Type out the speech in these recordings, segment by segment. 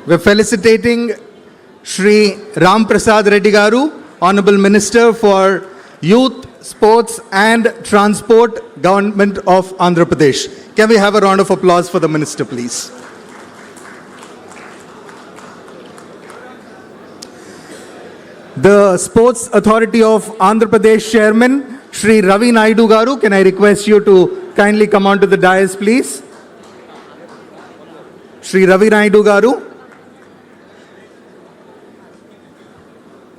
We're felicitating Shri Ram Prasad Reddy Garu, Honorable Minister for Youth, Sports and Transport, Government of Andhra Pradesh. Can we have a round of applause for the Minister, please? The Sports Authority of Andhra Pradesh Chairman, Shri Ravi Naidu Garu, can I request you to kindly come onto the dais, please? Shri Ravi Naidu Garu.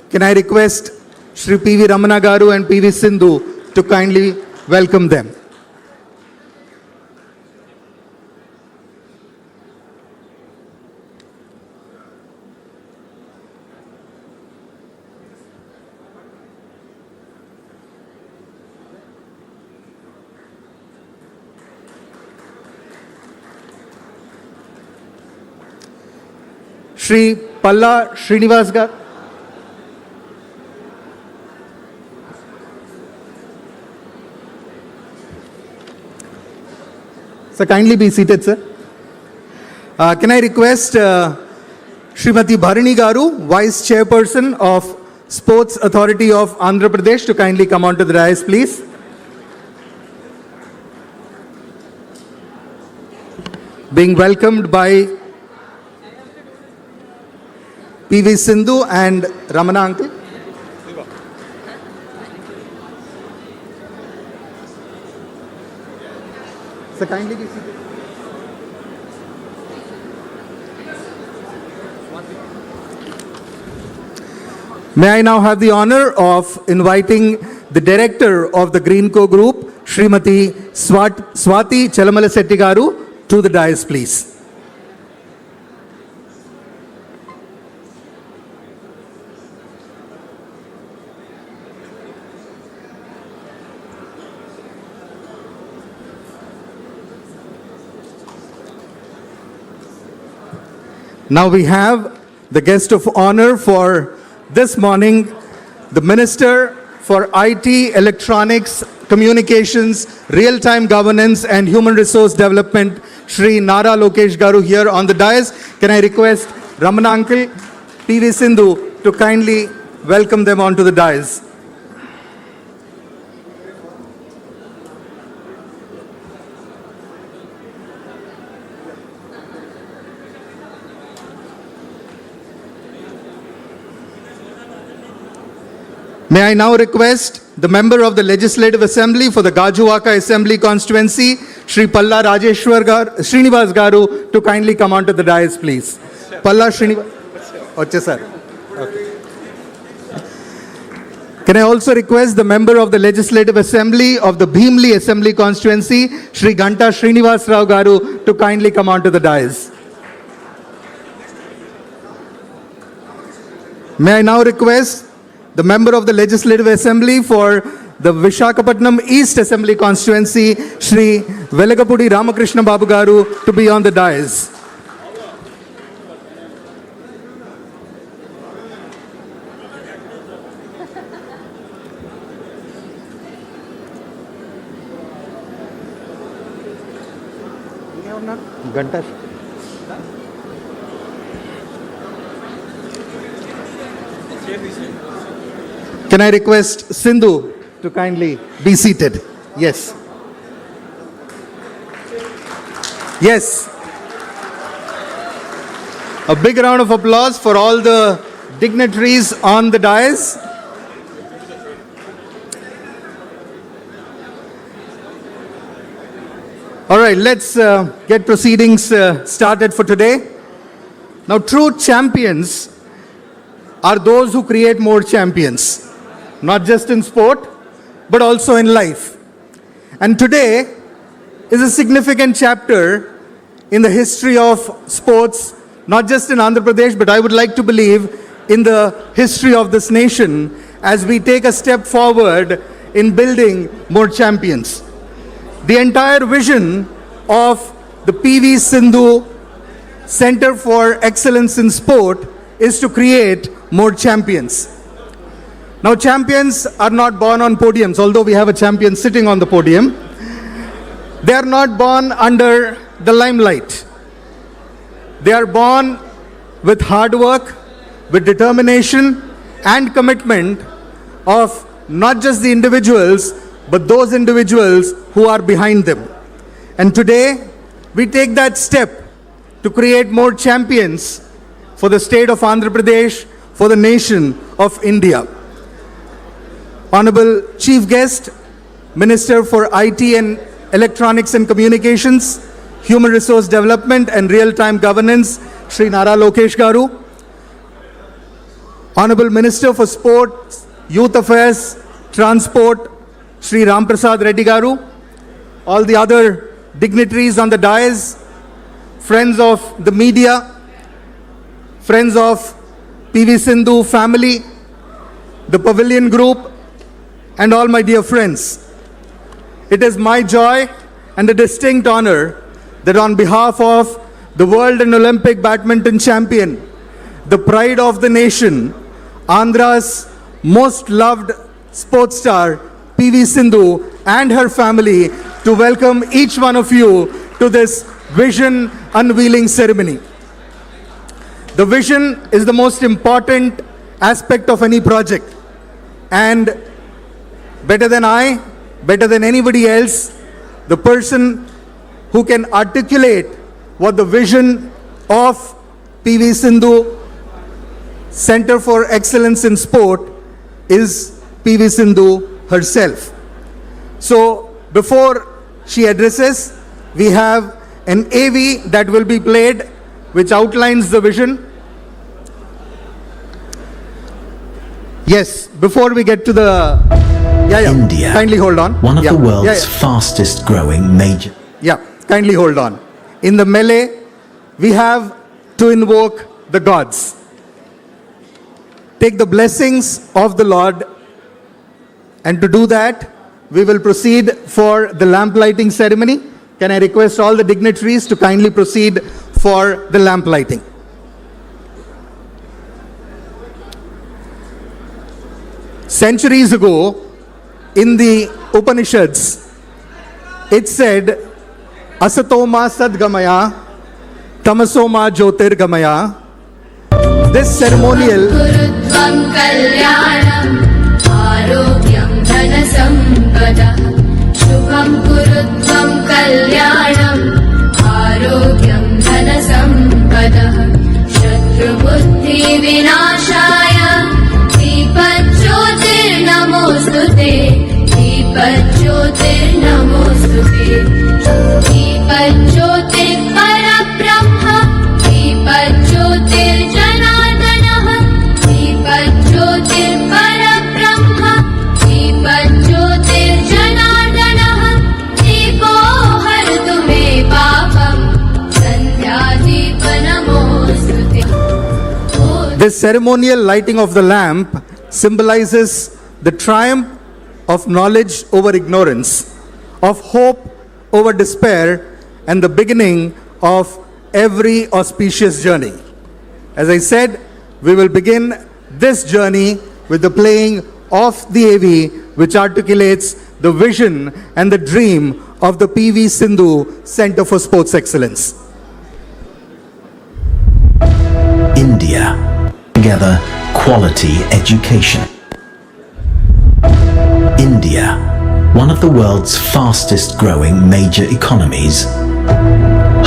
Can I request Shri P.V. Ramana Garu and P.V. Sindhu to kindly welcome them? Shri Palla Srinivas Garu. So kindly be seated, sir. Can I request Srimati Bharani Garu, Vice Chairperson of Sports Authority of Andhra Pradesh, to kindly come onto the dais, please? Being welcomed by P.V. Sindhu and Ramana uncle. So kindly be seated. May I now have the honor of inviting the Director of the Greenco Group, Srimati Swati Chelamala Setti Garu, to the dais, please. Now we have the guest of honor for this morning, the Minister for IT, Electronics, Communications, Real-Time Governance and Human Resource Development, Shri Nara Lokesh Garu, here on the dais. Can I request Ramana uncle, P.V. Sindhu to kindly welcome them onto the dais? May I now request the member of the Legislative Assembly for the Gajuwaka Assembly Constituency, Shri Palla Srinivas Garu, to kindly come onto the dais, please. Palla Srinivas. Okay, sir. Okay. Can I also request the member of the Legislative Assembly of the Bhimli Assembly Constituency, Shri Ganta Srinivas Rao Garu, to kindly come onto the dais. May I now request the member of the Legislative Assembly for the Visakhapatnam East Assembly Constituency, Shri Velagapudi Ramakrishna Babu Garu, to be on the dais. Can I request Sindhu to kindly be seated? Yes. Yes. A big round of applause for all the dignitaries on the dais. All right, let's get proceedings started for today. Now, true champions are those who create more champions. Not just in sport, but also in life. And today is a significant chapter in the history of sports, not just in Andhra Pradesh, but I would like to believe in the history of this nation as we take a step forward in building more champions. The entire vision of the P.V. Sindhu Center for Excellence in Sport is to create more champions. Now, champions are not born on podiums, although we have a champion sitting on the podium. They are not born under the limelight. They are born with hard work, with determination and commitment of not just the individuals, but those individuals who are behind them. And today, we take that step to create more champions for the state of Andhra Pradesh, for the nation of India. Honorable Chief Guest, Minister for IT and Electronics and Communications, Human Resource Development and Real-Time Governance, Shri Nara Lokesh Garu. Honorable Minister for Sports, Youth Affairs, Transport, Shri Ramprasad Reddy Garu. All the other dignitaries on the dais, friends of the media, friends of PV Sindhu family, the Pavilion Group, and all my dear friends. It is my joy and a distinct honor that on behalf of the World and Olympic Badminton Champion, the pride of the nation, Andhra's most loved sports star, PV Sindhu, and her family, to welcome each one of you to this vision unveiling ceremony. The vision is the most important aspect of any project, and better than I, better than anybody else, the person who can articulate what the vision of PV Sindhu Center for Excellence in Sport is PV Sindhu herself. So before she addresses, we have an AV that will be played which outlines the vision. Yes, before we get to the... India, kindly hold on. One of the world's fastest growing major... Kindly hold on. In the melee, we have to invoke the gods. Take the blessings of the Lord, and to do that, we will proceed for the lamp lighting ceremony. Can I request all the dignitaries to kindly proceed for the lamp lighting? Centuries ago, in the Upanishads, it said, Asatoma Sadgamaya, Tamasoma Jyotirgamaya. This ceremonial This ceremonial lighting of the lamp symbolizes the triumph of knowledge over ignorance, of hope over despair, and the beginning of every auspicious journey. As I said, we will begin this journey with the playing of the AV, which articulates the vision and the dream of the PV Sindhu Center for Sports Excellence. India. Together, quality education. India, one of the world's fastest growing major economies,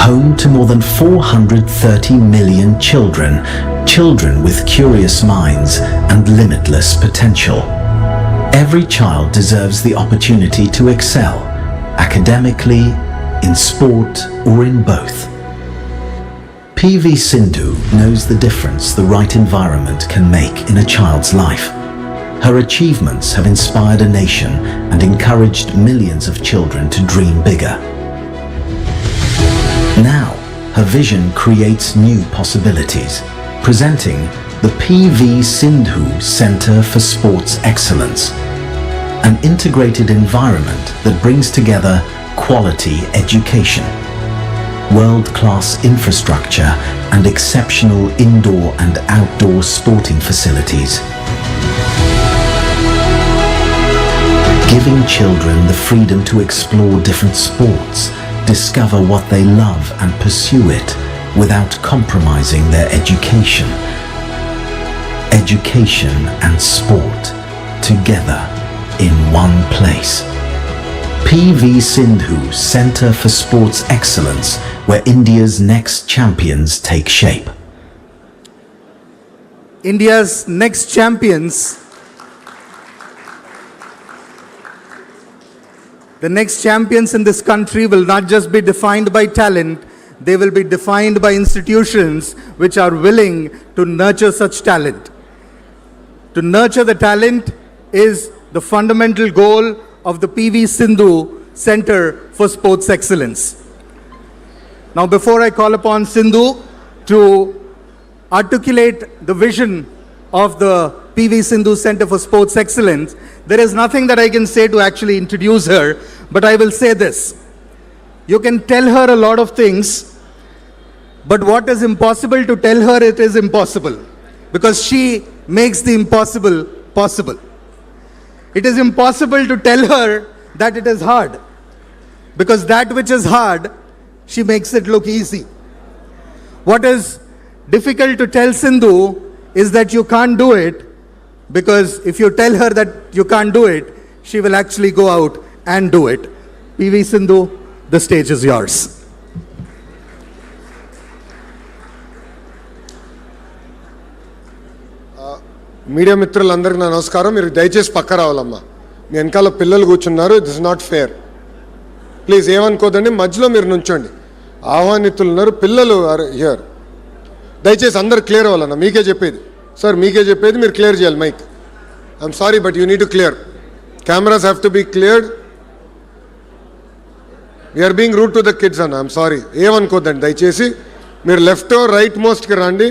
home to more than 430 million children with curious minds and limitless potential. Every child deserves the opportunity to excel, academically, in sport, or in both. PV Sindhu knows the difference the right environment can make in a child's life. Her achievements have inspired a nation and encouraged millions of children to dream bigger. Now, her vision creates new possibilities, presenting the PV Sindhu Center for Sports Excellence, an integrated environment that brings together quality education, world-class infrastructure, and exceptional indoor and outdoor sporting facilities, giving children the freedom to explore different sports discover what they love and pursue it without compromising their education. Education and sport together in one place. PV Sindhu Centre for Sports Excellence, where India's next champions take shape. India's next champions, the next champions in this country will not just be defined by talent, they will be defined by institutions which are willing to nurture such talent. To nurture the talent is the fundamental goal of the PV Sindhu Center for Sports Excellence. Now, before I call upon Sindhu to articulate the vision of the PV Sindhu Center for Sports Excellence, there is nothing that I can say to actually introduce her, but I will say this. You can tell her a lot of things, but what is impossible to tell her, it is impossible, because she makes the impossible possible. It is impossible to tell her that it is hard, because that which is hard, she makes it look easy. What is difficult to tell Sindhu is that you can't do it, because if you tell her that you can't do it, she will actually go out and do it. PV Sindhu, the stage is yours. Media మిత్రులందరికీ నా నమస్కారం. మీరు దయచేసి పక్క రావాలమ్మా. మీ వెనకాల పిల్లలు కూర్చున్నారు. This is not fair. Please ఏమనుకోదండి, మధ్యలో మీరు నుంచోండి. ఆహ్వానితులు ఉన్నారు, పిల్లలు ఆర్ హియర్. దయచేసి అందరు క్లియర్ అవ్వాలన్నా. మీకే చెప్పేది సార్, మీకే చెప్పేది, మీరు క్లియర్ చేయాలి mike. I'm sorry but you need to clear. Cameras have to be cleared. We're being rude to the kids అన్న. I'm sorry. ఏమనుకోద్దండి దయచేసి. మీరు లెఫ్ట్ రైట్ మోస్ట్కి రండి.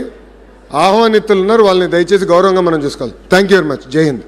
ఆహ్వానితులు ఉన్నారు, వాళ్ళని దయచేసి గౌరవంగా మనం చూసుకోవాలి. Thank you very much. జై Hind.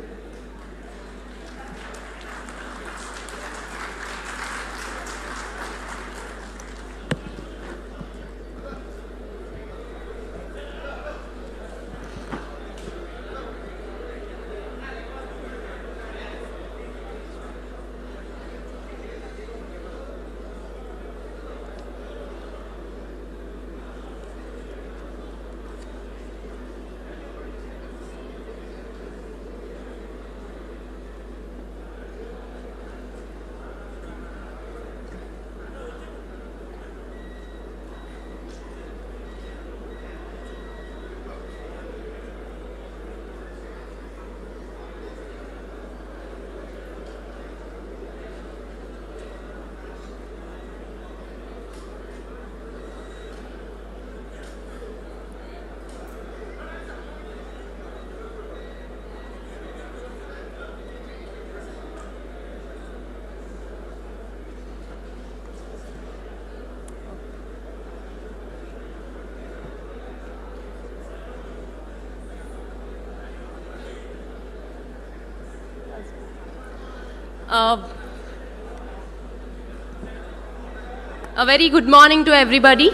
A very good morning to everybody.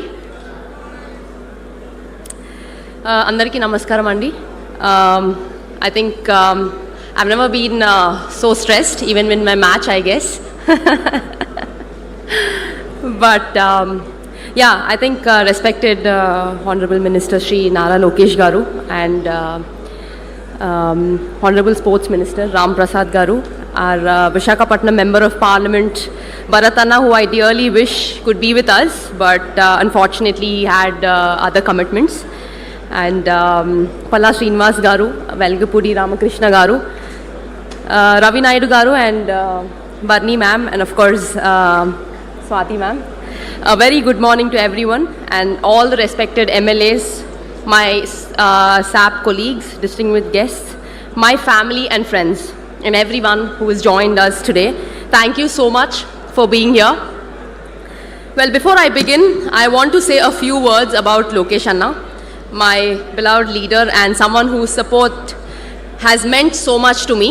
Andariki namaskaram andi. I think I've never been so stressed, even in my match, I guess. But yeah, I think respected Honorable Minister Shri Nara Lokesh Garu and Honorable Sports Minister Ram Prasad Garu, our Visakhapatnam Member of Parliament Bharatana, who I dearly wish could be with us, but unfortunately he had other commitments, and Palla Srinivas Garu, Velgapudi Ramakrishna Garu, Ravi Naidu Garu, and Barni ma'am, and of course Swati ma'am. A very good morning to everyone and all the respected MLAs, my SAP colleagues, distinguished guests, my family and friends, and everyone who has joined us today. Thank you so much for being here. Well, before I begin, I want to say a few words about Lokesh Anna, my beloved leader and someone whose support has meant so much to me.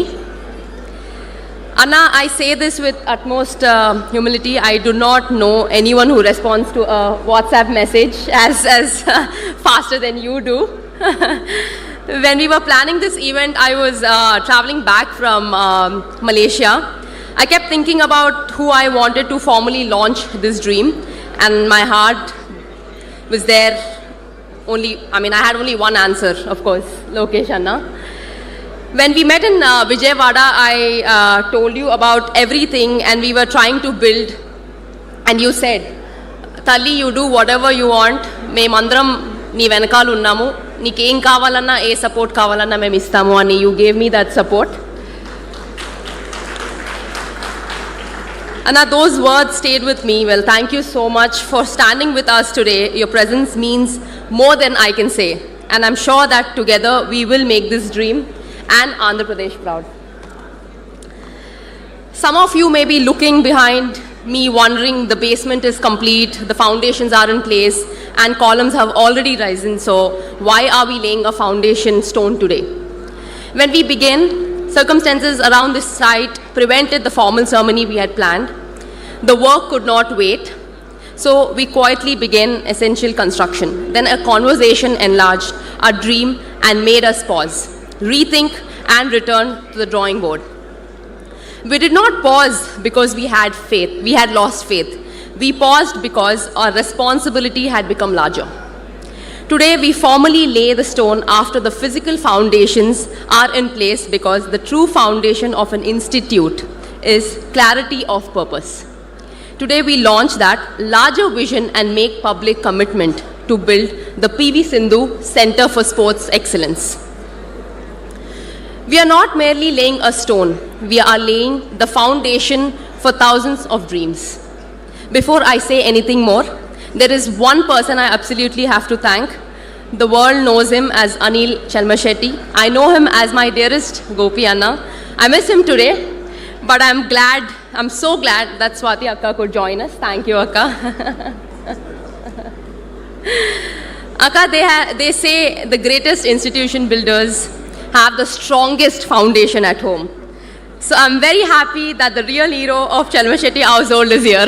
Anna, I say this with utmost humility. I do not know anyone who responds to a WhatsApp message as faster than you do. When we were planning this event, I was traveling back from Malaysia. I kept thinking about who I wanted to formally launch this dream, and my heart was there. I had only one answer, of course, Lokesh Anna. When we met in Vijayawada, I told you about everything, and we were trying to build, and you said, Talli, you do whatever you want, మేమందరం నీ వెనకాల ఉన్నాము, నీకేం కావాలన్నా ఏ support కావాలన్నా మేము ఇస్తాము అని you gave me that support. And those words stayed with me. Well, thank you so much for standing with us today. Your presence means more than I can say. And I'm sure that together we will make this dream and Andhra Pradesh proud. Some of you may be looking behind me wondering the basement is complete, the foundations are in place, and columns have already risen. So why are we laying a foundation stone today? When we began, circumstances around this site prevented the formal ceremony we had planned. The work could not wait, so we quietly began essential construction. Then a conversation enlarged our dream and made us pause, rethink, and return to the drawing board. We did not pause because we had faith. We had lost faith. We paused because our responsibility had become larger. Today, we formally lay the stone after the physical foundations are in place, because the true foundation of an institute is clarity of purpose. Today, we launch that larger vision and make public commitment to build the PV Sindhu Center for Sports Excellence. We are not merely laying a stone, we are laying the foundation for thousands of dreams. Before I say anything more, there is one person I absolutely have to thank. The world knows him as Anil Chalmashetty. I know him as my dearest Gopi Anna. I miss him today, but I'm so glad that Swati Akka could join us. Thank you, Akka. Akka, they say the greatest institution builders have the strongest foundation at home. So I'm very happy that the real hero of Chalmashetty household is here.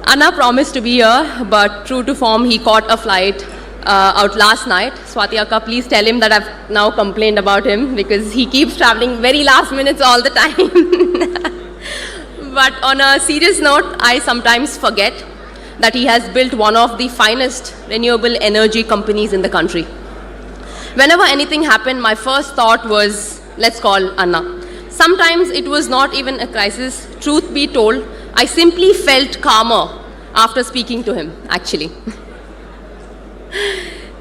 Anna promised to be here, but true to form, he caught a flight out last night. Swati Akka, please tell him that I've now complained about him, because he keeps traveling very last minutes all the time. But on a serious note, I sometimes forget that he has built one of the finest renewable energy companies in the country. Whenever anything happened, my first thought was, let's call Anna. Sometimes it was not even a crisis. Truth be told, I simply felt calmer after speaking to him, actually.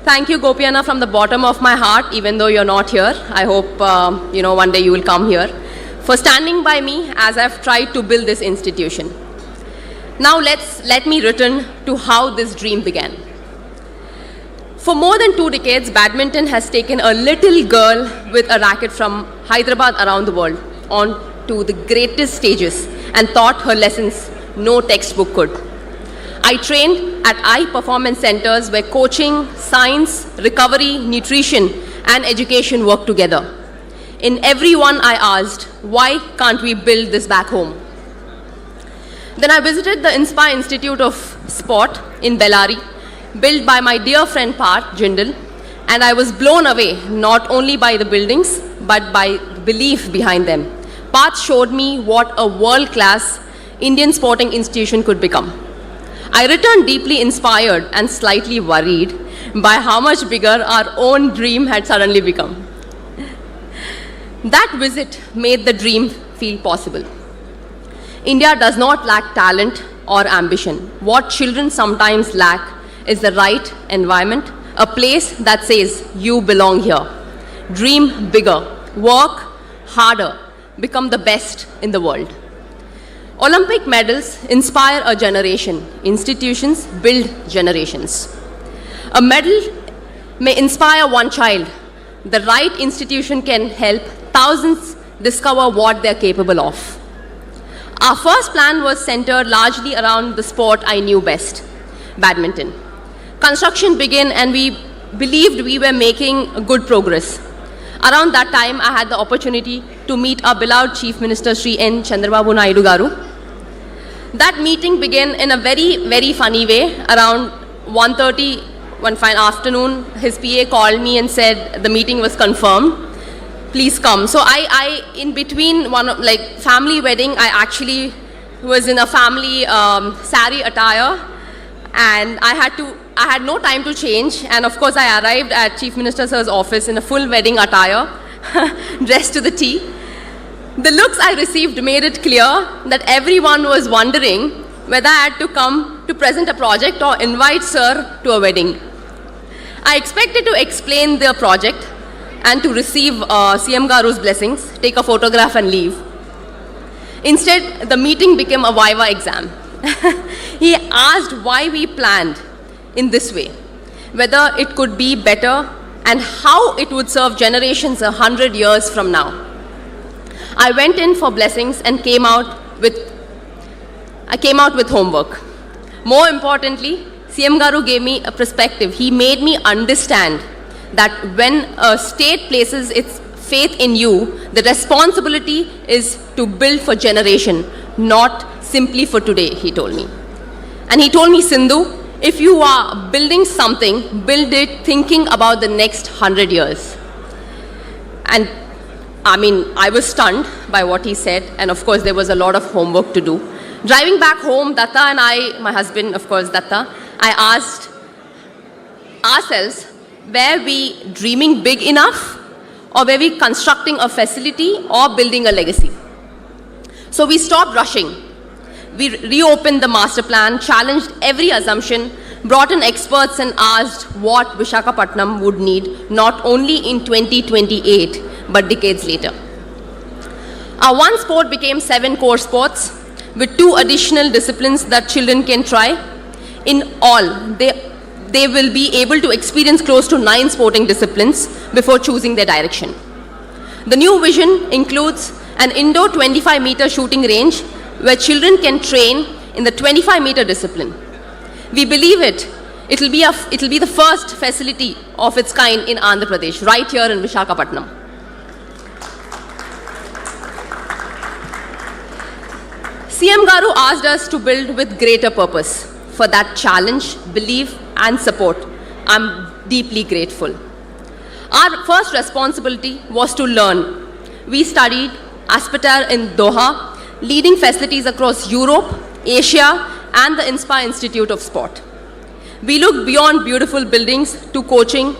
Thank you, Gopi Anna, from the bottom of my heart, even though you're not here. I hope, one day you will come here, for standing by me as I've tried to build this institution. Now let me return to how this dream began. For more than 2 decades, badminton has taken a little girl with a racket from Hyderabad around the world on to the greatest stages and taught her lessons no textbook could. I trained at high performance centers where coaching, science, recovery, nutrition, and education work together. In every one I asked, why can't we build this back home? Then I visited the Inspire Institute of Sport in Bellary, built by my dear friend Parth Jindal, and I was blown away not only by the buildings but by the belief behind them. Parth showed me what a world-class Indian sporting institution could become. I returned deeply inspired and slightly worried by how much bigger our own dream had suddenly become. That visit made the dream feel possible. India does not lack talent or ambition. What children sometimes lack is the right environment, a place that says, you belong here. Dream bigger, work harder, become the best in the world. Olympic medals inspire a generation. Institutions build generations. A medal may inspire one child. The right institution can help thousands discover what they're capable of. Our first plan was centered largely around the sport I knew best, badminton. Construction began and we believed we were making good progress. Around that time, I had the opportunity to meet our beloved Chief Minister Sri N. Chandrababu Naidu Garu. That meeting began in a very, very funny way. Around 1:30 one fine afternoon, his PA called me and said the meeting was confirmed. please come. So I in between one of, like, family wedding, I actually was in a family sari attire, and I had no time to change, and of course I arrived at Chief Minister Sir's office in a full wedding attire, dressed to the T. The looks I received made it clear that everyone was wondering whether I had to come to present a project or invite Sir to a wedding. I expected to explain the project and to receive CM Garu's blessings, take a photograph and leave. Instead, the meeting became a Viva exam. He asked why we planned in this way, whether it could be better and how it would serve generations 100 years from now. I went in for blessings and came out with homework. More importantly, CM Garu gave me a perspective. He made me understand that when a state places its faith in you, the responsibility is to build for generation, not simply for today, he told me. And he told me, Sindhu, if you are building something, build it thinking about the next 100 years. And I mean, I was stunned by what he said, and of course there was a lot of homework to do. Driving back home, Datta and I, my husband, of course, Datta, I asked ourselves, were we dreaming big enough, or were we constructing a facility or building a legacy? So we stopped rushing. We reopened the master plan, challenged every assumption, brought in experts and asked what Visakhapatnam would need, not only in 2028, but decades later. Our one sport became 7 core sports, with 2 additional disciplines that children can try. In all, they will be able to experience close to 9 sporting disciplines before choosing their direction. The new vision includes an indoor 25-meter shooting range where children can train in the 25-meter discipline. We believe it'll be the first facility of its kind in Andhra Pradesh, right here in Visakhapatnam. CM Garu asked us to build with greater purpose. For that challenge, belief and support, I'm deeply grateful. Our first responsibility was to learn. We studied Aspire in Doha, leading facilities across Europe, Asia, and the Inspire Institute of Sport. We looked beyond beautiful buildings to coaching,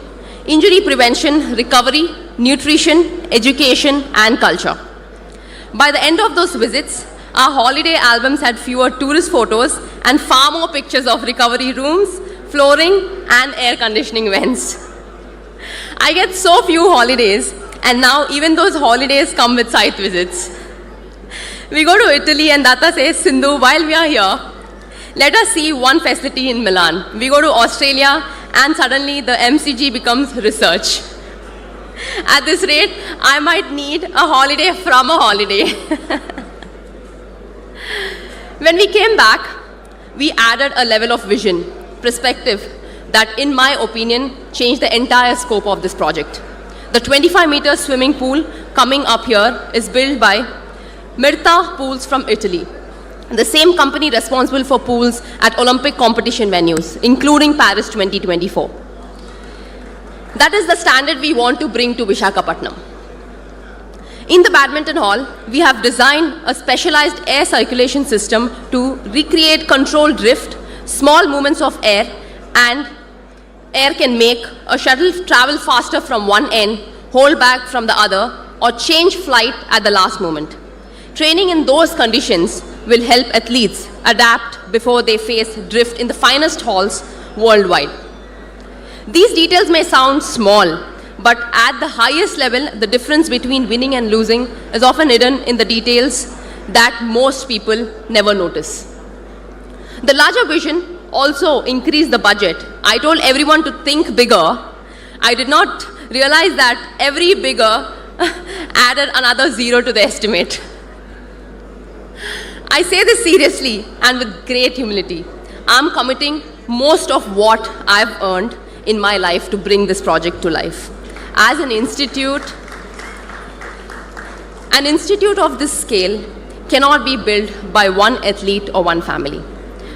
injury prevention, recovery, nutrition, education, and culture. By the end of those visits, our holiday albums had fewer tourist photos and far more pictures of recovery rooms, flooring, and air conditioning vents. I get so few holidays, and now even those holidays come with site visits. We go to Italy and Datta says, Sindhu, while we are here, let us see one facility in Milan. We go to Australia and suddenly the MCG becomes research. At this rate, I might need a holiday from a holiday. When we came back, we added a level of vision, perspective that, in my opinion, changed the entire scope of this project. The 25-meter swimming pool coming up here is built by Mirta Pools from Italy, the same company responsible for pools at Olympic competition venues, including Paris 2024. That is the standard we want to bring to Visakhapatnam. In the badminton hall, we have designed a specialized air circulation system to recreate controlled drift, small movements of air, and air can make a shuttle travel faster from one end, hold back from the other, or change flight at the last moment. Training in those conditions will help athletes adapt before they face drift in the finest halls worldwide. These details may sound small, but at the highest level, the difference between winning and losing is often hidden in the details that most people never notice. The larger vision also increased the budget. I told everyone to think bigger. I did not realize that every bigger added another 0 to the estimate. I say this seriously and with great humility. I'm committing most of what I've earned in my life to bring this project to life. As an institute of this scale cannot be built by one athlete or one family.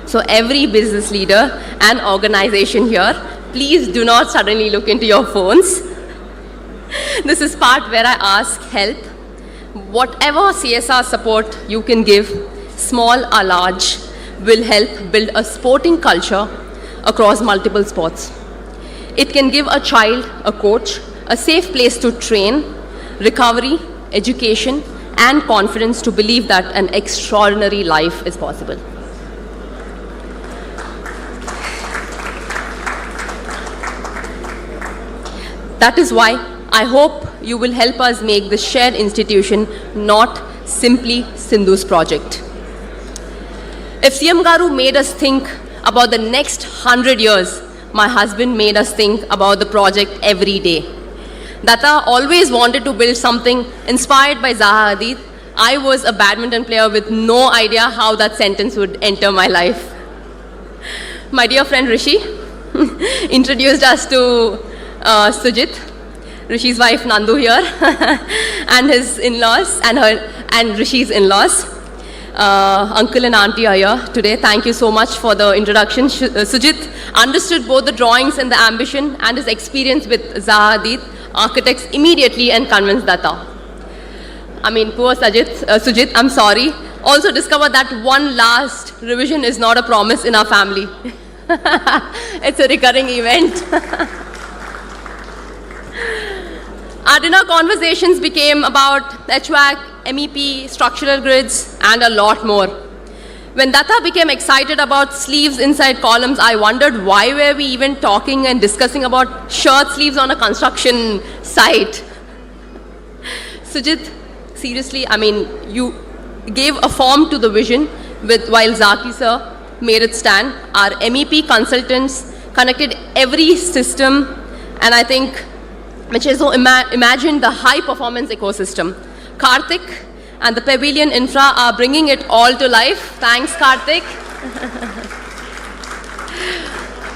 So every business leader and organization here, please do not suddenly look into your phones. This is part where I ask help. Whatever CSR support you can give, small or large, will help build a sporting culture across multiple sports. It can give a child a coach, a safe place to train, recovery, education, and confidence to believe that an extraordinary life is possible. That is why I hope you will help us make this shared institution not simply Sindhu's project. If CM Garu made us think about the next 100 years, my husband made us think about the project every day. Datta always wanted to build something inspired by Zaha Hadid. I was a badminton player with no idea how that sentence would enter my life. My dear friend Rishi introduced us to Sujit, Rishi's wife Nandu here, and his in-laws and Rishi's in-laws. Uncle and auntie are here today. Thank you so much for the introduction. Sujit understood both the drawings and the ambition, and his experience with Zaha Hadid architects immediately and convinced Datta. I mean, poor Sujit, I'm sorry. Also discovered that one last revision is not a promise in our family. It's a recurring event. Our dinner conversations became about HVAC, MEP, structural grids, and a lot more. When Datta became excited about sleeves inside columns, I wondered why were we even talking and discussing about shirt sleeves on a construction site. Sujit, seriously, I mean, you gave a form to the vision while Zaki sir made it stand. Our MEP consultants connected every system, and I think which is so imagined the high performance ecosystem. Karthik and the Pavilion Infra are bringing it all to life. Thanks, Karthik.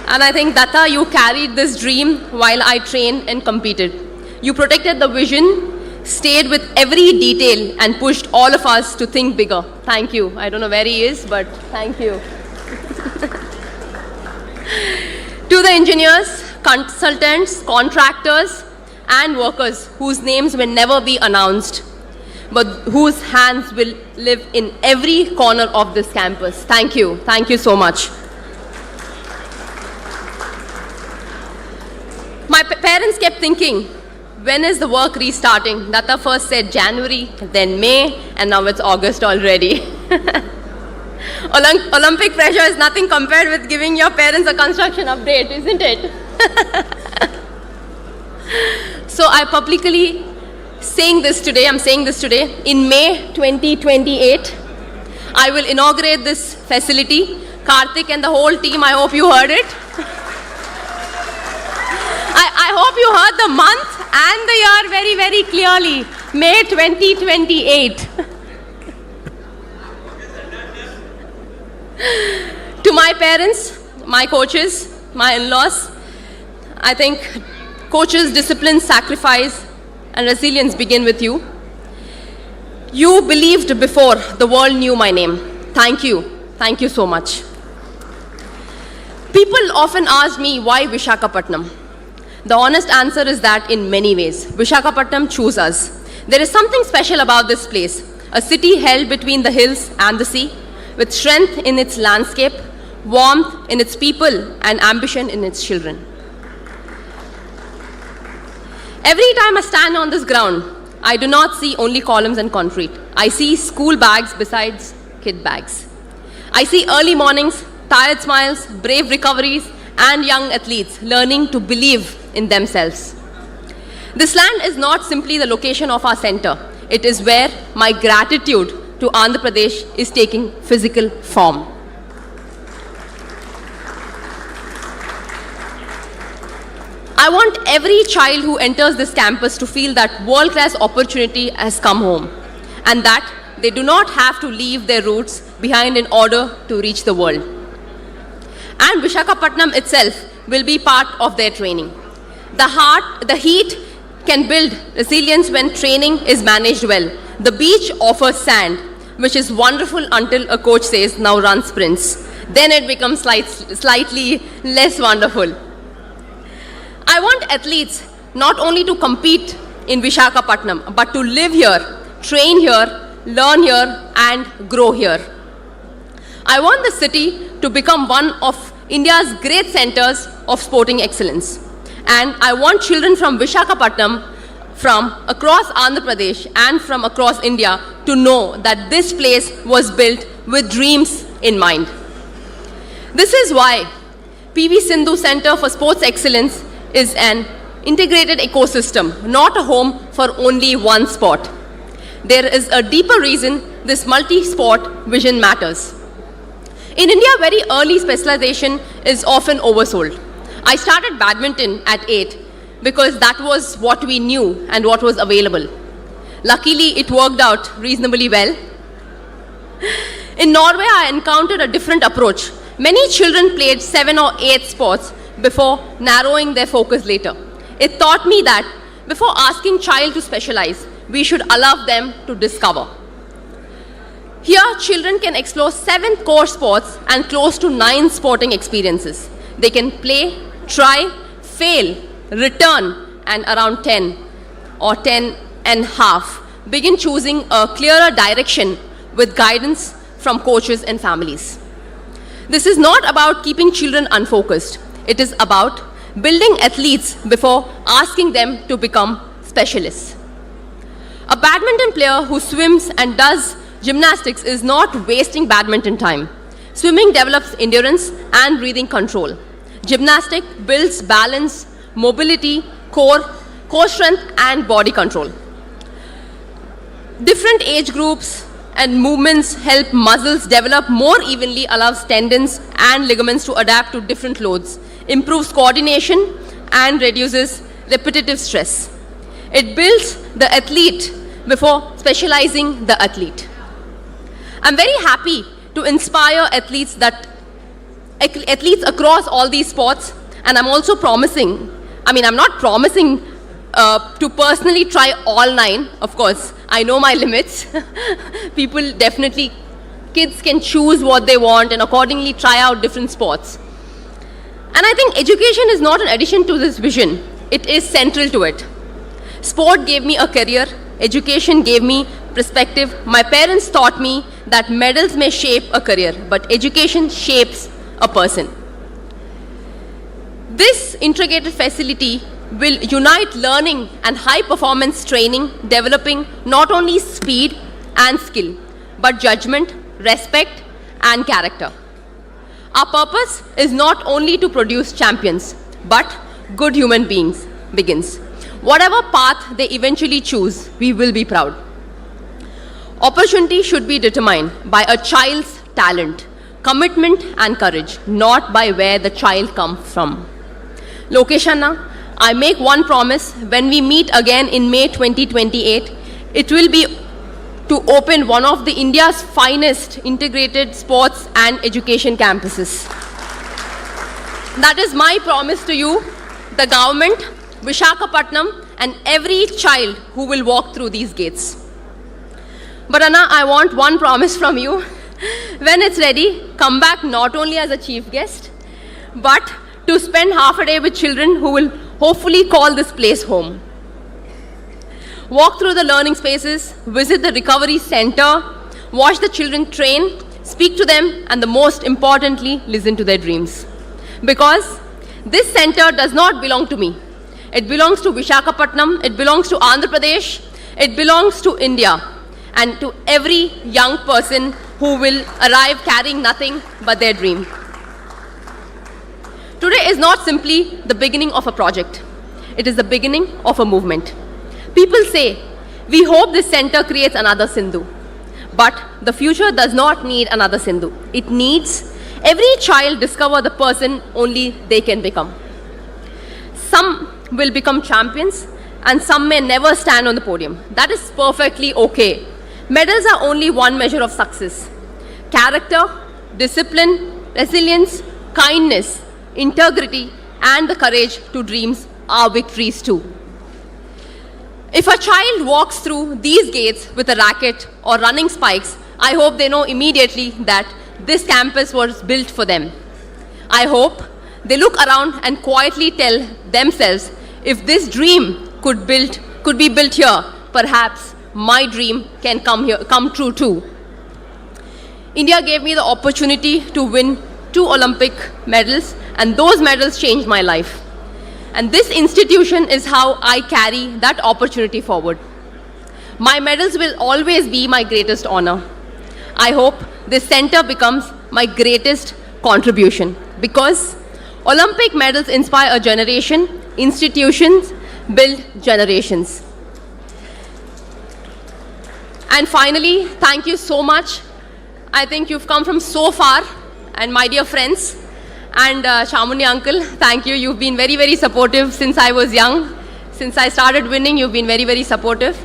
And I think, Datta, you carried this dream while I trained and competed. You protected the vision, stayed with every detail, and pushed all of us to think bigger. Thank you. I don't know where he is, but thank you. To the engineers, consultants, contractors, and workers whose names will never be announced, but whose hands will live in every corner of this campus. Thank you. Thank you so much. My parents kept thinking, when is the work restarting? Datta first said January, then May, and now it's August already. Olympic pressure is nothing compared with giving your parents a construction update, isn't it? So I'm saying this today, in May 2028, I will inaugurate this facility. Karthik and the whole team, I hope you heard it. I hope you heard the month and the year very, very clearly. May 2028. To my parents, my coaches, my in-laws, I think coaches, discipline, sacrifice, and resilience begin with you. You believed before the world knew my name. Thank you. Thank you so much. People often ask me, why Visakhapatnam? The honest answer is that in many ways, Visakhapatnam chose us. There is something special about this place, a city held between the hills and the sea, with strength in its landscape, warmth in its people, and ambition in its children. Every time I stand on this ground, I do not see only columns and concrete. I see school bags besides kid bags. I see early mornings, tired smiles, brave recoveries, and young athletes learning to believe in themselves. This land is not simply the location of our center. It is where my gratitude to Andhra Pradesh is taking physical form. I want every child who enters this campus to feel that world-class opportunity has come home, and that they do not have to leave their roots behind in order to reach the world. And Visakhapatnam itself will be part of their training. The heat can build resilience when training is managed well. The beach offers sand, which is wonderful until a coach says, now run sprints. Then it becomes slightly less wonderful. I want athletes not only to compete in Visakhapatnam, but to live here, train here, learn here, and grow here. I want the city to become one of India's great centers of sporting excellence. And I want children from Visakhapatnam, from across Andhra Pradesh and from across India to know that this place was built with dreams in mind. This is why PV Sindhu Center for Sports Excellence is an integrated ecosystem, not a home for only one sport. There is a deeper reason this multi-sport vision matters. In India, very early specialization is often oversold. I started badminton at 8 because that was what we knew and what was available. Luckily, it worked out reasonably well. In Norway, I encountered a different approach. Many children played 7 or 8 sports before narrowing their focus later. It taught me that before asking child to specialize, we should allow them to discover. Here, children can explore 7 core sports and close to 9 sporting experiences. They can play, try, fail, return, and around 10 or 10 and half, begin choosing a clearer direction with guidance from coaches and families. This is not about keeping children unfocused. It is about building athletes before asking them to become specialists. A badminton player who swims and does gymnastics is not wasting badminton time. Swimming develops endurance and breathing control. Gymnastics builds balance, mobility, core strength, and body control. Different age groups and movements help muscles develop more evenly, allows tendons and ligaments to adapt to different loads, improves coordination, and reduces repetitive stress. It builds the athlete before specializing the athlete. I'm very happy to inspire athletes across all these sports, and I'm also promising, I'm not promising to personally try all 9, of course. I know my limits. Kids can choose what they want and accordingly try out different sports. And I think education is not an addition to this vision. It is central to it. Sport gave me a career. Education gave me perspective. My parents taught me that medals may shape a career, but education shapes a person. This integrated facility will unite learning and high-performance training, developing not only speed and skill, but judgment, respect, and character. Our purpose is not only to produce champions, but good human beings begins. Whatever path they eventually choose, we will be proud. Opportunity should be determined by a child's talent, commitment, and courage, not by where the child comes from. Lokesh Anna, I make one promise: when we meet again in May 2028, it will be to open one of the India's finest integrated sports and education campuses. That is my promise to you, the government, Visakhapatnam, and every child who will walk through these gates. But Anna, I want one promise from you. When it's ready, come back not only as a chief guest, but to spend half a day with children who will hopefully call this place home. Walk through the learning spaces, visit the recovery center, watch the children train, speak to them, and most importantly, listen to their dreams. Because this center does not belong to me. It belongs to Visakhapatnam, it belongs to Andhra Pradesh, it belongs to India, and to every young person who will arrive carrying nothing but their dream. Today is not simply the beginning of a project. It is the beginning of a movement. People say, we hope this center creates another Sindhu. But the future does not need another Sindhu. It needs every child discover the person only they can become. Some will become champions and some may never stand on the podium. That is perfectly okay. Medals are only one measure of success. Character, discipline, resilience, kindness, integrity, and the courage to dreams are victories too. If a child walks through these gates with a racket or running spikes, I hope they know immediately that this campus was built for them. I hope they look around and quietly tell themselves, if this dream could build could be built here, perhaps my dream can come true too. India gave me the opportunity to win 2 Olympic medals, and those medals changed my life. And this institution is how I carry that opportunity forward. My medals will always be my greatest honor. I hope this center becomes my greatest contribution, because Olympic medals inspire a generation, institutions build generations. And finally, thank you so much. I think you've come from so far, and my dear friends, and Chamuni uncle, thank you. You've been very, very supportive since I was young. Since I started winning, you've been very, very supportive.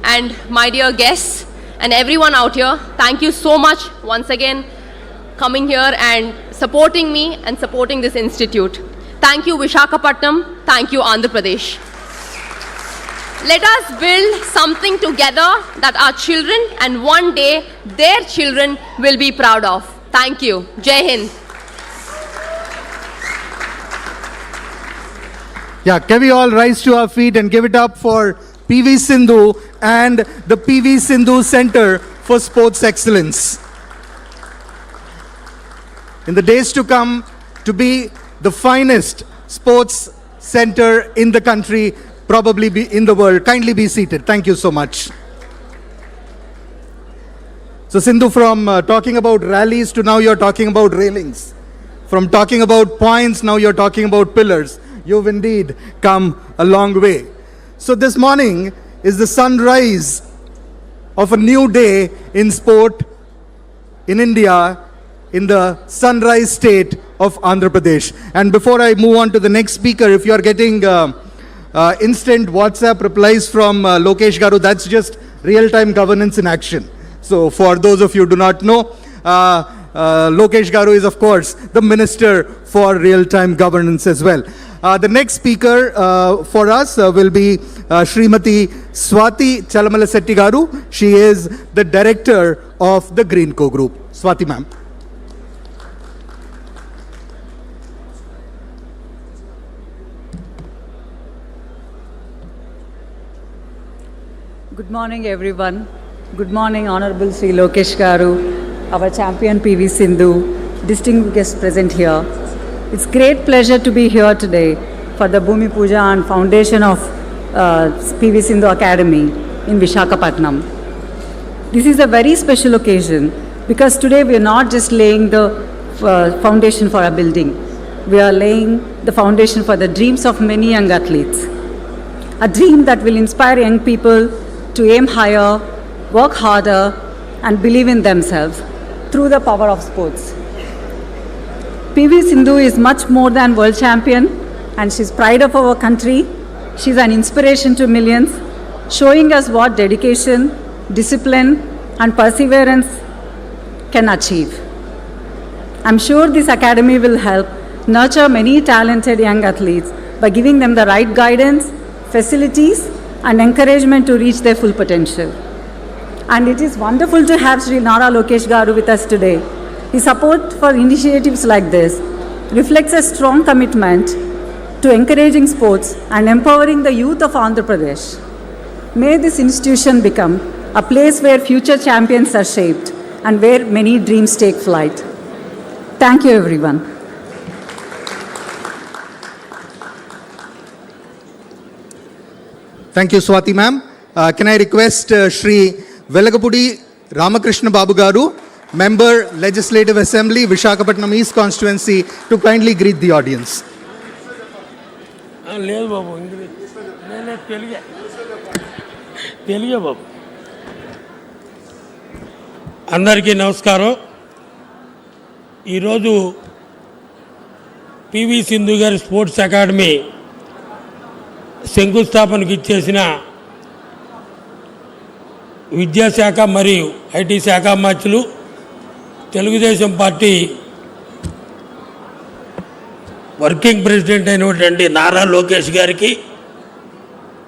And my dear guests and everyone out here, thank you so much once again coming here and supporting me and supporting this institute. Thank you, Visakhapatnam. Thank you, Andhra Pradesh. Let us build something together that our children and one day their children will be proud of. Thank you. Jai Hind. Yeah, can we all rise to our feet and give it up for PV Sindhu and the PV Sindhu Center for Sports Excellence. In the days to come, to be the finest sports center in the country, probably be in the world. Kindly be seated. Thank you so much. So Sindhu, from talking about rallies to now you're talking about railings. From talking about points, now you're talking about pillars. You've indeed come a long way. So this morning is the sunrise of a new day in sport in India, in the sunrise state of Andhra Pradesh. And before I move on to the next speaker, if you are getting instant WhatsApp replies from Lokesh Garu, that's just real-time governance in action. So for those of you who do not know, Lokesh Garu is of course the Minister for Real-Time Governance as well. The next speaker for us will be Srimati Swati Chalamalasetti Garu. She is the Director of the Greenco Group. Swati ma'am. Good morning, everyone. Good morning, Honorable Sri Lokesh Garu, our champion PV Sindhu, distinguished guests present here. It's great pleasure to be here today for the Bhumi Puja and foundation of PV Sindhu Academy in Visakhapatnam. This is a very special occasion because today we are not just laying the foundation for a building. We are laying the foundation for the dreams of many young athletes. A dream that will inspire young people to aim higher, work harder, and believe in themselves through the power of sports. PV Sindhu is much more than world champion, and she's pride of our country. She's an inspiration to millions, showing us what dedication, discipline, and perseverance can achieve. I'm sure this academy will help nurture many talented young athletes by giving them the right guidance, facilities, and encouragement to reach their full potential. And it is wonderful to have Sri Nara Lokesh Garu with us today. His support for initiatives like this reflects a strong commitment to encouraging sports and empowering the youth of Andhra Pradesh. May this institution become a place where future champions are shaped and where many dreams take flight. Thank you, everyone. Thank you, Swati ma'am. Can I request Shri Velagapudi Ramakrishna Babu Garu, Member Legislative Assembly, Visakhapatnam East Constituency, to kindly greet the audience. లేదు బాబు తెలుగే బాబు. అందరికీ నమస్కారం. ఈరోజు PV Sindhu గారి sports academy శంకుస్థాపనకు ఇచ్చేసిన విద్యాశాఖ మరియు IT శాఖ మంత్రులు, తెలుగుదేశం పార్టీ వర్కింగ్ ప్రెసిడెంట్ అయినటువంటి నారా లోకేష్ గారికి,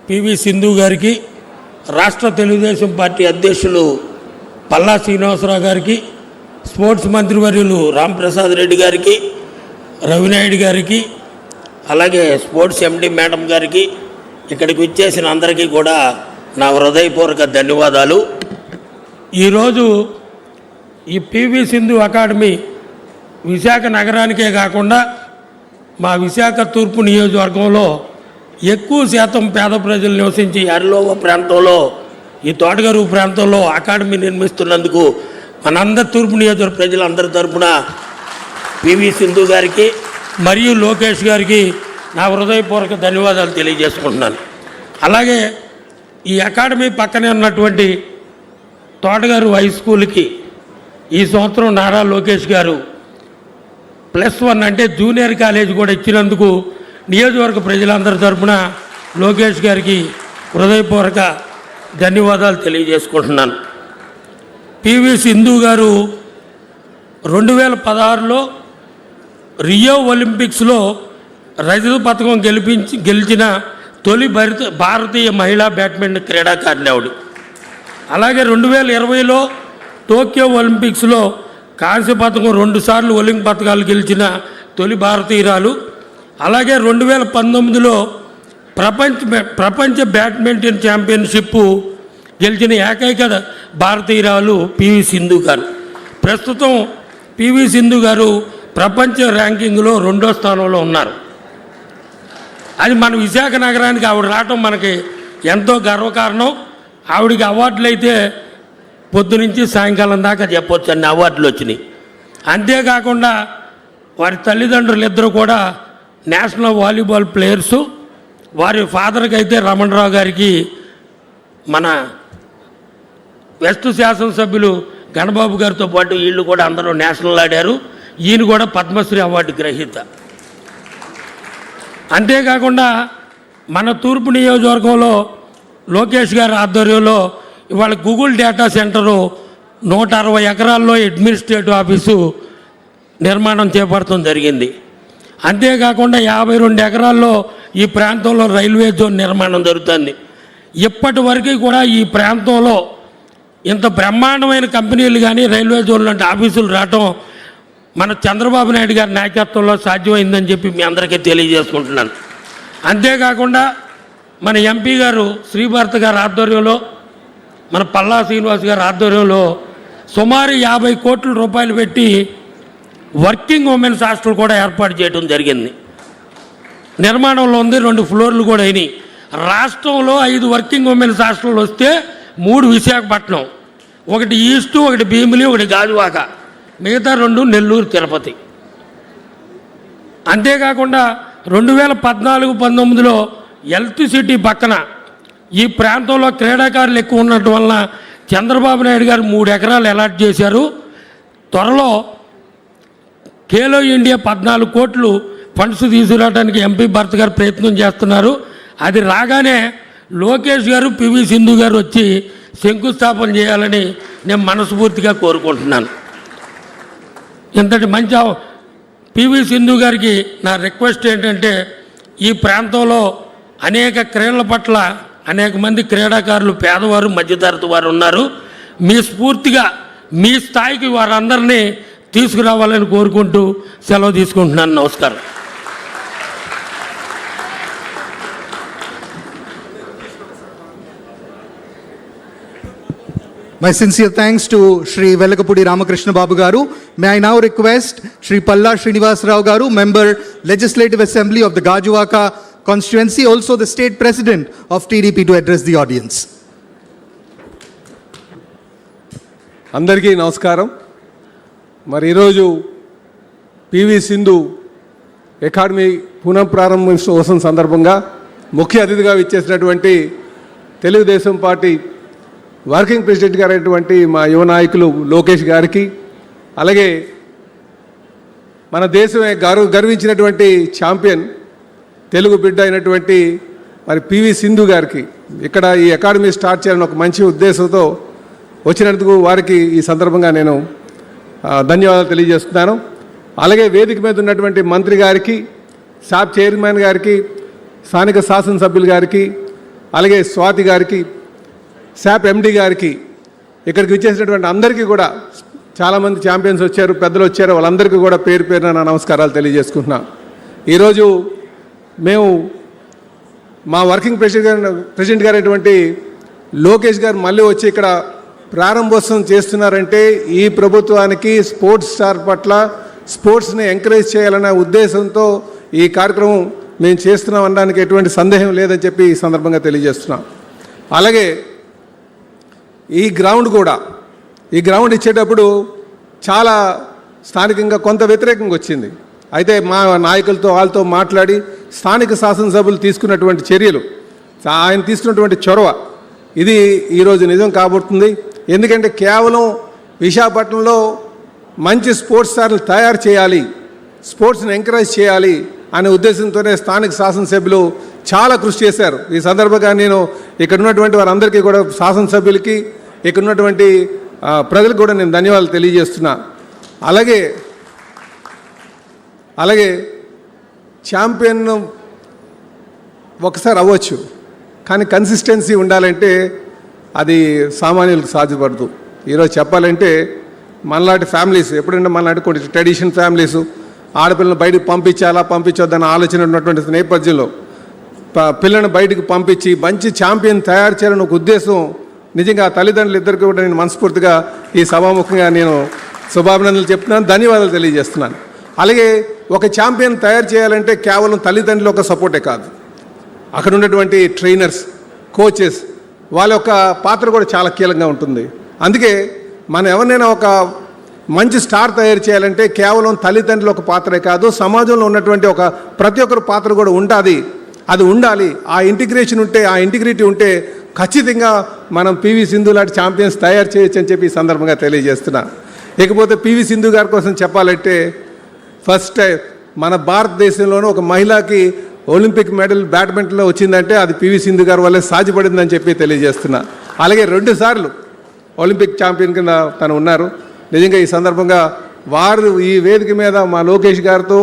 పివి సింధు గారికి, రాష్ట్ర తెలుగుదేశం పార్టీ అధ్యక్షులు పల్లా శ్రీనివాసరావు గారికి, స్పోర్ట్స్ మంత్రివర్యులు రాంప్రసాద్ రెడ్డి గారికి, రవినాయుడు గారికి, అలాగే స్పోర్ట్స్ ఎండి మేడం గారికి, ఇక్కడికి వచ్చేసిన అందరికీ కూడా నా హృదయపూర్వక ధన్యవాదాలు. ఈరోజు ఈ పివి సింధు అకాడమీ విశాఖ నగరానికే కాకుండా మా విశాఖ తూర్పు నియోజకవర్గంలో ఎక్కువ శాతం పేద ప్రజలు నివసించి అరిలోవ ప్రాంతంలో ఈ తోటగారు ప్రాంతంలో అకాడమీ నిర్మిస్తున్నందుకు మనందరి తూర్పు నియోజకవర్గ ప్రజలందరి తరపున పివి సింధు గారికి మరియు లోకేష్ గారికి నా హృదయపూర్వక ధన్యవాదాలు తెలియజేసుకుంటున్నాను. అలాగే ఈ అకాడమీ పక్కనే ఉన్నటువంటి తోటగారు హై స్కూల్కి ఈ సంవత్సరం నారా లోకేష్ గారు +1 అంటే జూనియర్ కాలేజ్ కూడా ఇచ్చినందుకు నియోజకవర్గ ప్రజలందరి తరపున లోకేష్ గారికి హృదయపూర్వక ధన్యవాదాలు తెలియజేసుకుంటున్నాను. పివి సింధు గారు 2016లో రియో ఒలింపిక్స్లో రజత పథకం గెలిచిన తొలి భారతీయ మహిళా బ్యాడ్మింటన్ క్రీడాకారిణి ఆవిడ. అలాగే 2020లో టోక్యో ఒలింపిక్స్లో కాంస్య పథకం 2 సార్లు ఒలింపిక్ పథకాలు గెలిచిన తొలి భారతీయురాలు. అలాగే 2019లో ప్రపంచ బ్యాడ్మింటన్ ఛాంపియన్షిప్ గెలిచిన ఏకైక భారతీయురాలు పివి సింధు గారు. ప్రస్తుతం పివి సింధు గారు ప్రపంచ ర్యాంకింగ్లో 2వ స్థానంలో ఉన్నారు. అది మన విశాఖ నగరానికి ఆవిడ రావటం మనకి ఎంతో గర్వకారణం. ఆవిడికి అవార్డులు అయితే పొద్దునుంచి సాయంకాలం దాకా చెప్పొచ్చు అన్ని అవార్డులు వచ్చినాయి. అంతేకాకుండా వారి తల్లిదండ్రులు ఇద్దరు కూడా నేషనల్ వాలీబాల్ ప్లేయర్సు. వారి ఫాదర్కి అయితే రమణరావు గారికి మన వెస్ట్ శాసనసభ్యులు గణబాబు గారితో పాటు వీళ్ళు కూడా అందరూ నేషనల్ ఆడారు. ఈయన కూడా పద్మశ్రీ అవార్డు గ్రహీత. అంతేకాకుండా మన తూర్పు నియోజకవర్గంలో లోకేష్ గారి ఆధ్వర్యంలో ఇవాళ గూగుల్ డేటా సెంటరు 160 ఎకరాల్లో అడ్మినిస్ట్రేటివ్ ఆఫీసు నిర్మాణం చేపడటం జరిగింది. అంతేకాకుండా 52 ఎకరాల్లో ఈ ప్రాంతంలో రైల్వే జోన్ నిర్మాణం జరుగుతుంది. ఇప్పటి వరకు కూడా ఈ ప్రాంతంలో ఇంత బ్రహ్మాండమైన కంపెనీలు కానీ రైల్వే జోన్ లాంటి ఆఫీసులు రావటం మన చంద్రబాబు నాయుడు గారి నాయకత్వంలో సాధ్యమైందని చెప్పి మీ అందరికీ తెలియజేసుకుంటున్నాను. అంతేకాకుండా మన ఎంపీ గారు శ్రీభారత్ గారి ఆధ్వర్యంలో, మన పల్లా శ్రీనివాస్ గారి ఆధ్వర్యంలో సుమారు 50 కోట్ల రూపాయలు పెట్టి వర్కింగ్ ఉమెన్స్ హాస్టల్ కూడా ఏర్పాటు చేయడం జరిగింది. నిర్మాణంలో ఉంది. 2 ఫ్లోర్లు కూడా అయినాయి. రాష్ట్రంలో 5 వర్కింగ్ ఉమెన్స్ హాస్టల్ వస్తే 3 విశాఖపట్నం, 1 ఈస్టు, 1 భీమిలి, 1 గాజువాక, మిగతా 2 నెల్లూరు, తిరుపతి. అంతేకాకుండా 2014-19లో హెల్త్ సిటీ పక్కన ఈ ప్రాంతంలో క్రీడాకారులు ఎక్కువ ఉండటం వలన చంద్రబాబు నాయుడు గారు 3 ఎకరాలు అలాట్ చేశారు. త్వరలో ఖేలో ఇండియా 14 కోట్లు ఫండ్స్ తీసుకురావడానికి ఎంపీ భరత్ గారు ప్రయత్నం చేస్తున్నారు. అది రాగానే లోకేష్ గారు, పివి సింధు గారు వచ్చి శంకుస్థాపన చేయాలని నేను మనస్ఫూర్తిగా కోరుకుంటున్నాను. ఇంతటి మంచి పివి సింధు గారికి నా రిక్వెస్ట్ ఏంటంటే, ఈ ప్రాంతంలో అనేక క్రీడల పట్ల అనేక మంది క్రీడాకారులు పేదవారు, మధ్యతరగతి వారు ఉన్నారు. మీ స్ఫూర్తిగా మీ స్థాయికి వారందరినీ తీసుకురావాలని కోరుకుంటూ సెలవు తీసుకుంటున్నాను. నమస్కారం. My sincere thanks to Shri Velakapudi Ramakrishna Babu Garu. May I now request Shri Palla Srinivas Rao Garu, Member Legislative Assembly of the Gajuwaka constituency, also the State President of TDP, to address the audience. అందరికీ నమస్కారం. మరి ఈరోజు PV Sindhu academy పునఃప్రారంభోత్సవం సందర్భంగా ముఖ్య అతిథిగా విచ్చేసినటువంటి Telugu Desam party working president గారైనటువంటి మా యువ నాయకులు లోకేష్ గారికి, అలాగే మన దేశమే గర్వించినటువంటి ఛాంపియన్ తెలుగు బిడ్డ అయినటువంటి మరి పివి సింధు గారికి ఇక్కడ ఈ అకాడమీ స్టార్ట్ చేయాలని ఒక మంచి ఉద్దేశంతో వచ్చినందుకు వారికి ఈ సందర్భంగా నేను ధన్యవాదాలు తెలియజేస్తున్నాను. అలాగే వేదిక మీద ఉన్నటువంటి మంత్రి గారికి, సాబ్ చైర్మన్ గారికి, స్థానిక శాసనసభ్యులు గారికి, అలాగే స్వాతి గారికి, శాప్ ఎండి గారికి, ఇక్కడికి విచ్చేసినటువంటి అందరికీ కూడా చాలామంది ఛాంపియన్స్ వచ్చారు, పెద్దలు వచ్చారు, వాళ్ళందరికీ కూడా పేరు పేరున నా నమస్కారాలు తెలియజేసుకుంటున్నాను. ఈరోజు మేము మా వర్కింగ్ ప్రెసిడెంట్ గారు అయినటువంటి లోకేష్ గారు మళ్ళీ వచ్చి ఇక్కడ ప్రారంభోత్సవం చేస్తున్నారంటే ఈ ప్రభుత్వానికి స్పోర్ట్స్ స్టార్ పట్ల స్పోర్ట్స్ని ఎంకరేజ్ చేయాలనే ఉద్దేశంతో ఈ కార్యక్రమం మేము చేస్తున్నాం అనడానికి ఎటువంటి సందేహం లేదని చెప్పి ఈ సందర్భంగా తెలియజేస్తున్నాం. అలాగే ఈ గ్రౌండ్ ఇచ్చేటప్పుడు చాలా స్థానికంగా కొంత వ్యతిరేకంగా వచ్చింది. అయితే మా నాయకులతో వాళ్ళతో మాట్లాడి స్థానిక శాసనసభ్యులు తీసుకున్నటువంటి చర్యలు, ఆయన తీసుకున్నటువంటి చొరవ ఇది ఈరోజు నిజం కాబోతుంది. ఎందుకంటే కేవలం విశాఖపట్నంలో మంచి స్పోర్ట్స్ స్టార్లు తయారు చేయాలి, స్పోర్ట్స్ని ఎంకరేజ్ చేయాలి అనే ఉద్దేశంతోనే స్థానిక శాసనసభ్యులు చాలా కృషి చేశారు. ఈ సందర్భంగా నేను ఇక్కడ ఉన్నటువంటి వారందరికీ కూడా, శాసనసభ్యులకి, ఇక్కడ ఉన్నటువంటి ప్రజలకు కూడా నేను ధన్యవాదాలు తెలియజేస్తున్నా. అలాగే ఛాంపియన్ ఒకసారి అవ్వచ్చు, కానీ కన్సిస్టెన్సీ ఉండాలంటే అది సామాన్యులకు సాధ్యపడదు. ఈరోజు చెప్పాలంటే మనలాంటి ఫ్యామిలీస్, ఎప్పుడంటే మనలాంటి కొన్ని ట్రెడిషన్ ఫ్యామిలీస్ ఆడపిల్లలను బయటకు పంపించొద్దన్న ఆలోచన ఉన్నటువంటి నేపథ్యంలో పిల్లలను బయటకు పంపించి మంచి ఛాంపియన్ తయారు చేయాలని ఒక ఉద్దేశం నిజంగా తల్లిదండ్రులు ఇద్దరికి కూడా నేను మనస్ఫూర్తిగా ఈ సభాముఖంగా నేను శుభాభినందనలు చెప్తున్నాను, ధన్యవాదాలు తెలియజేస్తున్నాను. అలాగే ఒక ఛాంపియన్ తయారు చేయాలంటే కేవలం తల్లిదండ్రుల ఒక సపోర్టే కాదు, అక్కడ ఉన్నటువంటి ట్రైనర్స్, కోచెస్, వాళ్ళ యొక్క పాత్ర కూడా చాలా కీలకంగా ఉంటుంది. అందుకే మనం ఎవరినైనా ఒక మంచి స్టార్ తయారు చేయాలంటే కేవలం తల్లిదండ్రుల ఒక పాత్రే కాదు, సమాజంలో ఉన్నటువంటి ఒక ప్రతి ఒక్కరి పాత్ర కూడా ఉంటుంది. అది ఉండాలి. ఆ ఇంటిగ్రేషన్ ఉంటే, ఆ ఇంటిగ్రిటీ ఉంటే ఖచ్చితంగా మనం పివి సింధు లాంటి ఛాంపియన్స్ తయారు చేయొచ్చు అని చెప్పి ఈ సందర్భంగా తెలియజేస్తున్నా. ఇకపోతే పివి సింధు గారి కోసం చెప్పాలంటే ఫస్ట్ టైం మన భారతదేశంలోనూ ఒక మహిళకి ఒలింపిక్ మెడల్ బ్యాడ్మింటన్లో వచ్చిందంటే అది పివి సింధు గారి వల్లే సాధ్యపడిందని చెప్పి తెలియజేస్తున్నా. అలాగే 2 సార్లు ఒలింపిక్ ఛాంపియన్ కింద తను ఉన్నారు. నిజంగా ఈ సందర్భంగా వారు ఈ వేదిక మీద మా లోకేష్ గారితో,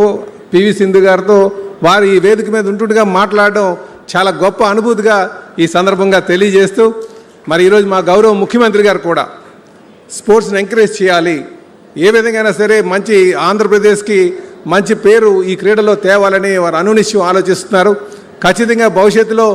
పివి సింధు గారితో వారు ఈ వేదిక మీద ఉంటుండగా మాట్లాడడం చాలా గొప్ప అనుభూతిగా ఈ సందర్భంగా తెలియజేస్తూ, మరి ఈరోజు మా గౌరవ ముఖ్యమంత్రి గారు కూడా స్పోర్ట్స్ని ఎంకరేజ్ చేయాలి, ఏ విధంగా సరే మంచి ఆంధ్రప్రదేశ్కి మంచి పేరు ఈ క్రీడలో తేవాలని వారు అనునిశ్యం ఆలోచిస్తున్నారు. ఖచ్చితంగా భవిష్యత్తులో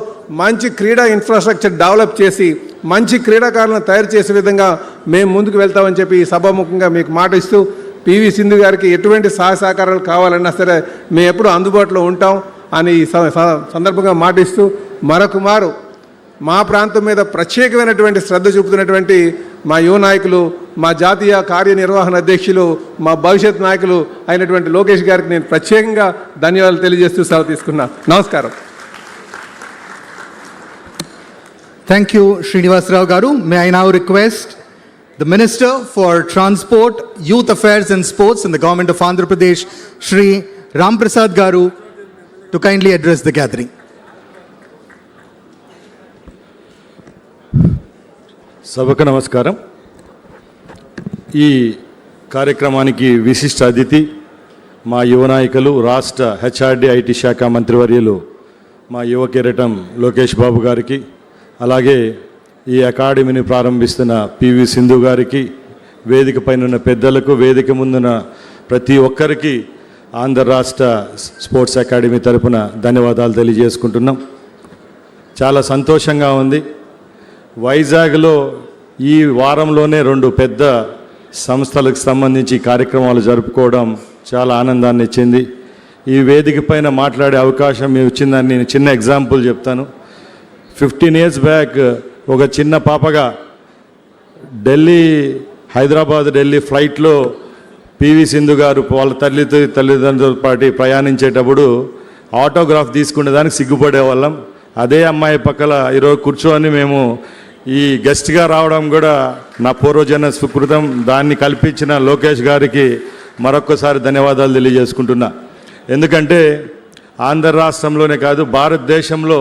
మంచి క్రీడా ఇన్ఫ్రాస్ట్రక్చర్ డెవలప్ చేసి మంచి క్రీడాకారులను తయారు చేసే విధంగా మేము ముందుకు వెళ్తామని చెప్పి ఈ సభాముఖంగా మీకు మాట ఇస్తూ, పివి సింధు గారికి ఎటువంటి సహకారాలు కావాలన్నా సరే మేము ఎప్పుడూ అందుబాటులో ఉంటాం అని ఈ సందర్భంగా మాటిస్తూ, మరొక మారు మా ప్రాంతం మీద ప్రత్యేకమైనటువంటి శ్రద్ధ చూపుతున్నటువంటి మా యువ నాయకులు, మా జాతీయ కార్యనిర్వహణ అధ్యక్షులు, మా భవిష్యత్ నాయకులు అయినటువంటి లోకేష్ గారికి నేను ప్రత్యేకంగా ధన్యవాదాలు తెలియజేస్తూ సెలవు తీసుకున్నా. నమస్కారం. Thank you, Srinivasarao Garu. May I now request the Minister for Transport, Youth Affairs and Sports in the Government of Andhra Pradesh, Shri Ram Prasad Garu, to kindly address the gathering. సభకు నమస్కారం. ఈ కార్యక్రమానికి విశిష్ట అతిథి మా యువ నాయకులు, రాష్ట్ర హెచ్ఆర్డి ఐటీ శాఖ మంత్రివర్యులు మా యువ కిరీటం లోకేష్ బాబు గారికి, అలాగే ఈ అకాడమీని ప్రారంభిస్తున్న పివి సింధు గారికి, వేదిక పైన ఉన్న పెద్దలకు, వేదిక ముందున్న ప్రతి ఒక్కరికి ఆంధ్ర రాష్ట్ర స్పోర్ట్స్ అకాడమీ తరపున ధన్యవాదాలు తెలియజేసుకుంటున్నాం. చాలా సంతోషంగా ఉంది. వైజాగ్లో ఈ వారంలోనే 2 పెద్ద సంస్థలకు సంబంధించి కార్యక్రమాలు జరుపుకోవడం చాలా ఆనందాన్ని ఇచ్చింది. ఈ వేదిక పైన మాట్లాడే అవకాశం మీకు ఇచ్చిందని నేను చిన్న ఎగ్జాంపుల్ చెప్తాను. 15 years బ్యాక్ ఒక చిన్న పాపగా హైదరాబాద్ ఢిల్లీ ఫ్లైట్లో పివి సింధు గారు వాళ్ళ తల్లిదండ్రులతో పాటు ప్రయాణించేటప్పుడు ఆటోగ్రాఫ్ తీసుకునేదానికి సిగ్గుపడేవాళ్ళం. అదే అమ్మాయి పక్కల ఈరోజు కూర్చొని మేము ఈ గెస్ట్గా రావడం కూడా నా పూర్వజన్మ సుకృతం. దాన్ని కల్పించిన లోకేష్ గారికి మరొక్కసారి ధన్యవాదాలు తెలియజేసుకుంటున్నా. ఎందుకంటే ఆంధ్ర రాష్ట్రంలోనే కాదు, భారతదేశంలో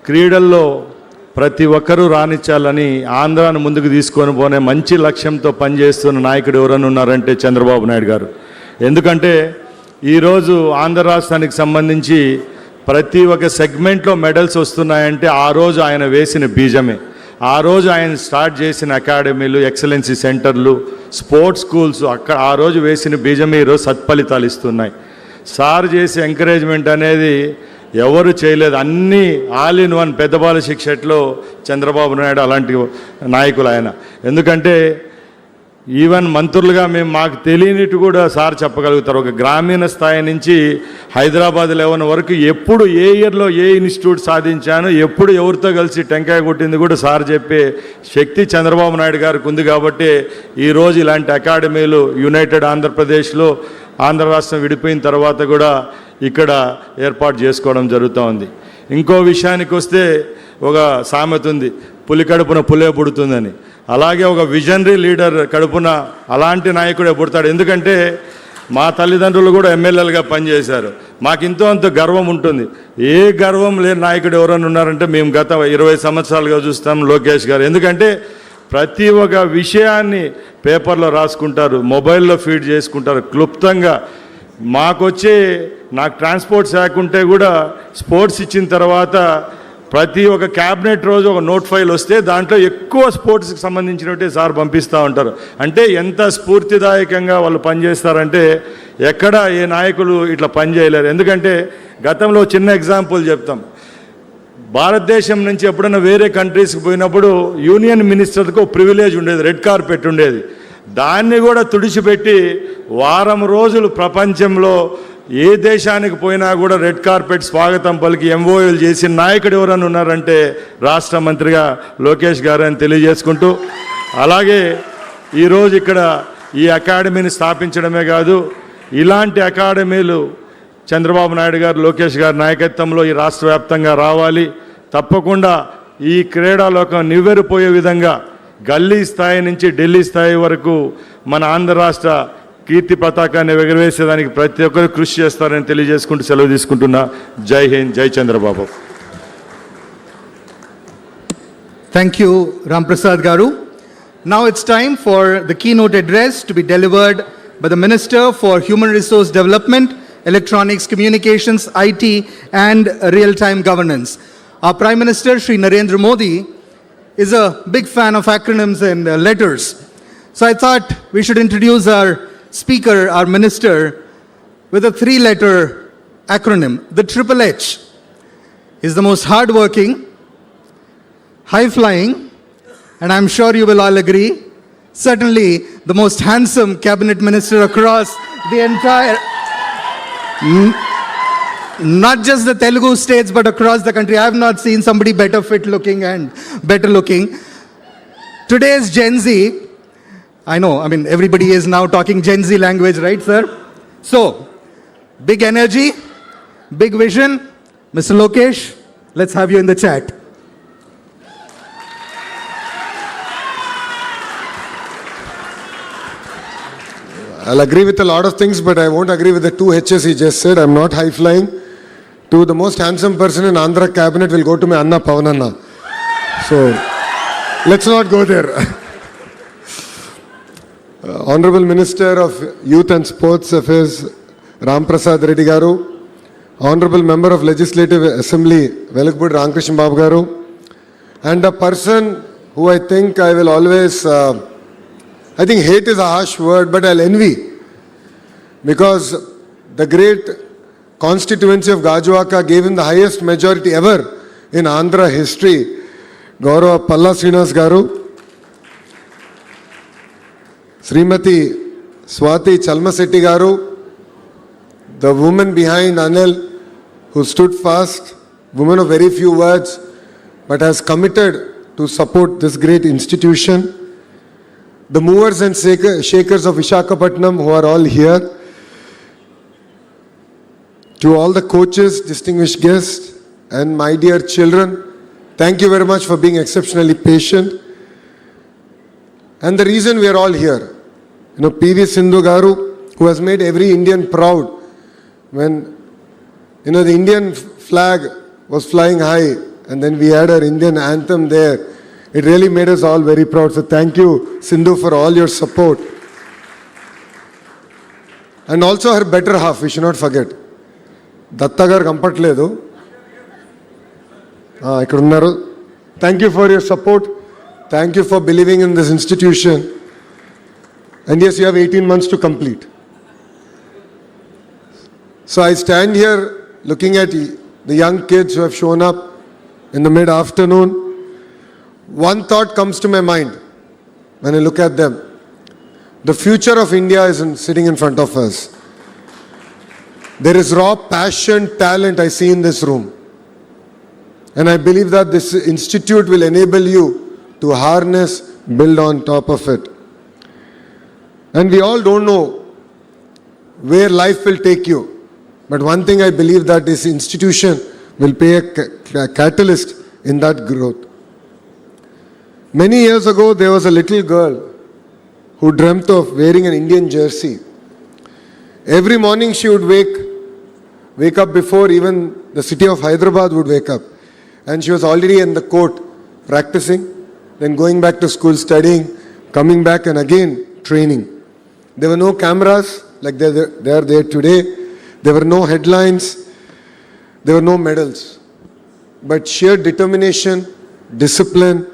క్రీడల్లో ప్రతి ఒక్కరూ రాణించాలని ఆంధ్రాను ముందుకు తీసుకొని పోనే మంచి లక్ష్యంతో పనిచేస్తున్న నాయకుడు ఎవరైనా ఉన్నారంటే చంద్రబాబు నాయుడు గారు. ఎందుకంటే ఈరోజు ఆంధ్ర రాష్ట్రానికి సంబంధించి ప్రతి ఒక్క సెగ్మెంట్లో మెడల్స్ వస్తున్నాయంటే ఆ రోజు ఆయన వేసిన బీజమే. ఆ రోజు ఆయన స్టార్ట్ చేసిన అకాడమీలు, ఎక్సలెన్సీ సెంటర్లు, స్పోర్ట్స్ స్కూల్స్, ఆ రోజు వేసిన బీజమే ఈరోజు సత్ఫలితాలు ఇస్తున్నాయి. సార్ చేసే ఎంకరేజ్మెంట్ అనేది ఎవరు చేయలేదు. అన్నీ ఆల్ ఇన్ వన్ పెద్దబాల శిక్షట్లో చంద్రబాబు నాయుడు అలాంటి నాయకులు ఆయన. ఎందుకంటే ఈవెన్ మంత్రులుగా మేము మాకు తెలియనిట్టు కూడా సార్ చెప్పగలుగుతారు. ఒక గ్రామీణ స్థాయి నుంచి హైదరాబాద్ లెవెల్ వరకు ఎప్పుడు ఏ ఇయర్లో ఏ ఇన్స్టిట్యూట్ సాధించాను, ఎప్పుడు ఎవరితో కలిసి టెంకాయ కొట్టింది కూడా సార్ చెప్పే శక్తి చంద్రబాబు నాయుడు గారికి ఉంది. కాబట్టి ఈరోజు ఇలాంటి అకాడమీలు యునైటెడ్ ఆంధ్రప్రదేశ్లో ఆంధ్ర రాష్ట్రం విడిపోయిన తర్వాత కూడా ఇక్కడ ఏర్పాటు చేసుకోవడం జరుగుతూ ఉంది. ఇంకో విషయానికి వస్తే ఒక సామెత ఉంది, పులి కడుపున పులే పుడుతుందని. అలాగే ఒక విజనరీ లీడర్ కడుపున అలాంటి నాయకుడే పుడతాడు. ఎందుకంటే మా తల్లిదండ్రులు కూడా ఎమ్మెల్యేలుగా పనిచేశారు. మాకు ఇంతో అంత గర్వం ఉంటుంది. ఏ గర్వం లేని నాయకుడు ఎవరైనా ఉన్నారంటే మేము గత 20 సంవత్సరాలుగా చూస్తాం లోకేష్ గారు. ఎందుకంటే ప్రతి ఒక్క విషయాన్ని పేపర్లో రాసుకుంటారు, మొబైల్లో ఫీడ్ చేసుకుంటారు క్లుప్తంగా. నాకు ట్రాన్స్పోర్ట్ శాఖ ఉంటే కూడా స్పోర్ట్స్ ఇచ్చిన తర్వాత ప్రతి ఒక్క క్యాబినెట్ రోజు ఒక నోట్ ఫైల్ వస్తే దాంట్లో ఎక్కువ స్పోర్ట్స్కి సంబంధించినట్టే సార్ పంపిస్తూ ఉంటారు. అంటే ఎంత స్ఫూర్తిదాయకంగా వాళ్ళు పనిచేస్తారంటే ఎక్కడ ఏ నాయకులు ఇట్లా పనిచేయలేరు. ఎందుకంటే గతంలో చిన్న ఎగ్జాంపుల్ చెప్తాం. భారతదేశం నుంచి ఎప్పుడైనా వేరే కంట్రీస్కి పోయినప్పుడు యూనియన్ మినిస్టర్కి ఒక ప్రివిలేజ్ ఉండేది, రెడ్ కార్పెట్ ఉండేది. దాన్ని కూడా తుడిచిపెట్టి వారం రోజులు ప్రపంచంలో ఏ దేశానికి పోయినా కూడా రెడ్ కార్పెట్ స్వాగతం పలికి ఎంఓఏలు చేసిన నాయకుడు ఎవరైనా ఉన్నారంటే రాష్ట్ర మంత్రిగా లోకేష్ గారు అని తెలియజేసుకుంటూ, అలాగే ఈరోజు ఇక్కడ ఈ అకాడమీని స్థాపించడమే కాదు, ఇలాంటి అకాడమీలు చంద్రబాబు నాయుడు గారు లోకేష్ గారి నాయకత్వంలో ఈ రాష్ట్ర వ్యాప్తంగా రావాలి. తప్పకుండా ఈ క్రీడాలోకం నివ్వెరపోయే విధంగా గల్లీ స్థాయి నుంచి ఢిల్లీ స్థాయి వరకు మన ఆంధ్ర రాష్ట్ర కీర్తి పతాకాన్ని ఎగరవేసేదానికి ప్రతి ఒక్కరు కృషి చేస్తారని తెలియజేసుకుంటూ సెలవు తీసుకుంటున్నా. జై హింద్, జై Chandrababu. Thank you, Ram Prasad Garu. Now it's time for the keynote address to be delivered by the Minister for Human Resource Development, Electronics, Communications, IT and Real-Time Governance. Our Prime Minister, Shri Narendra Modi, is a big fan of acronyms and letters. So I thought we should introduce our speaker, our minister, with a 3-letter acronym. The Triple H is the most hardworking, high-flying, and I'm sure you will all agree, certainly the most handsome cabinet minister across the entire, not just the Telugu states, but across the country. I have not seen somebody better fit looking and better looking. Today's Gen Z, I know, everybody is now talking Gen Z language, right, sir? So, big energy, big vision. Mr. Lokesh, let's have you in the chat. I'll agree with a lot of things, but I won't agree with the 2 H's he just said. I'm not high-flying. To the most handsome person in Andhra cabinet will go to my Anna Pavananna. So, let's not go there. Honorable Minister of Youth and Sports Affairs, Ram Prasad Reddy Garu, Honorable Member of Legislative Assembly, Velakpudi Ramkrishna Babu Garu, and a person who I think I will always, I think hate is a harsh word, but I'll envy, because the great constituency of Gajuwaka gave him the highest majority ever in Andhra history. Gaurava Palla Srinivas Garu, Srimati Swati Chalmasetti Garu, the woman behind Anil who stood fast, woman of very few words, but has committed to support this great institution. The movers and shakers of Visakhapatnam who are all here. To all the coaches, distinguished guests, and my dear children, thank you very much for being exceptionally patient. And the reason we are all here, PV Sindhu Garu, who has made every Indian proud when, the Indian flag was flying high and then we had our Indian anthem there. It really made us all very proud. So thank you, Sindhu, for all your support. And also her better half, we should not forget. Datta garu kampatledu. Ikkada unnaru. Thank you for your support. Thank you for believing in this institution. And yes, you have 18 months to complete. So I stand here looking at the young kids who have shown up in the mid-afternoon, one thought comes to my mind when I look at them. The future of India is sitting in front of us. There is raw passion, talent I see in this room. And I believe that this institute will enable you to harness, build on top of it. And we all don't know where life will take you. But one thing I believe that this institution will be a catalyst in that growth. Many years ago, there was a little girl who dreamt of wearing an Indian jersey. Every morning she would wake up before even the city of Hyderabad would wake up. And she was already in the court practicing, then going back to school studying, coming back and again training. There were no cameras like they are there today. There were no headlines. There were no medals. But sheer determination, discipline,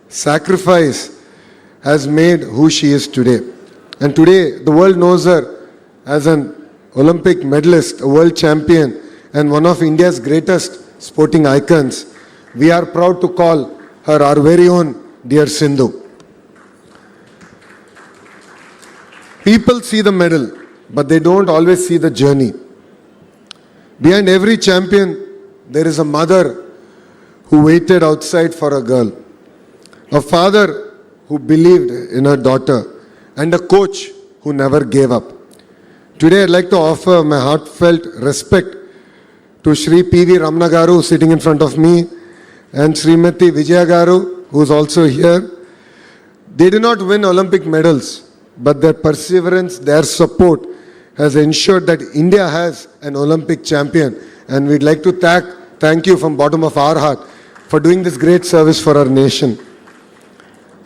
sacrifice has made who she is today. And today, the world knows her as an Olympic medalist, a world champion, and one of India's greatest sporting icons. We are proud to call her our very own dear Sindhu. People see the medal, but they don't always see the journey. Behind every champion, there is a mother who waited outside for a girl, a father who believed in her daughter, and a coach who never gave up. Today, I'd like to offer my heartfelt respect to Shri P.V. Ramana Garu, sitting in front of me, and Srimati Vijaya Garu, who is also here. They did not win Olympic medals, but their perseverance, their support has ensured that India has an Olympic champion. And we'd like to thank you from bottom of our heart for doing this great service for our nation.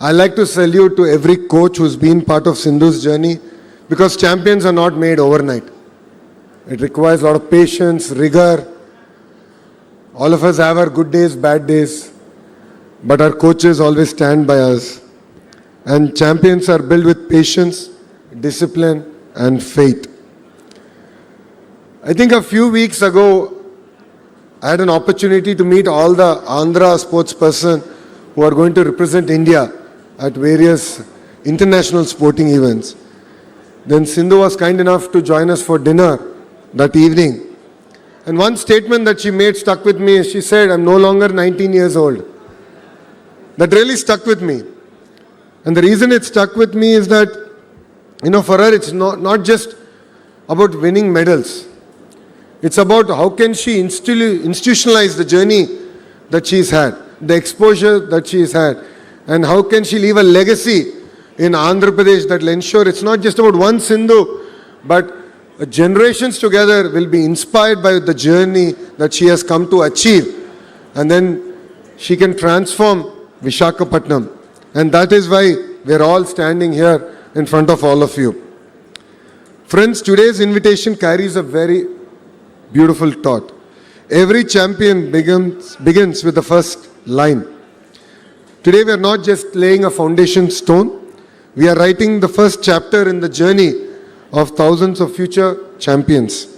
I'd like to salute to every coach who's been part of Sindhu's journey, because champions are not made overnight. It requires a lot of patience, rigor. All of us have our good days, bad days, but our coaches always stand by us. And champions are built with patience, discipline, and faith. I think a few weeks ago, I had an opportunity to meet all the Andhra sportspersons who are going to represent India at various international sporting events. Then Sindhu was kind enough to join us for dinner that evening. And one statement that she made stuck with me. She said, "I'm no longer 19 years old." That really stuck with me. And the reason it stuck with me is that, for her, it's not just about winning medals. It's about how can she institutionalize the journey that she's had, the exposure that she's had, and how can she leave a legacy in Andhra Pradesh that will ensure it's not just about one Sindhu, but generations together will be inspired by the journey that she has come to achieve. And then she can transform Visakhapatnam. And that is why we're all standing here in front of all of you. Friends, today's invitation carries a very beautiful thought. Every champion begins with the first line. Today we are not just laying a foundation stone, we are writing the first chapter in the journey of thousands of future champions.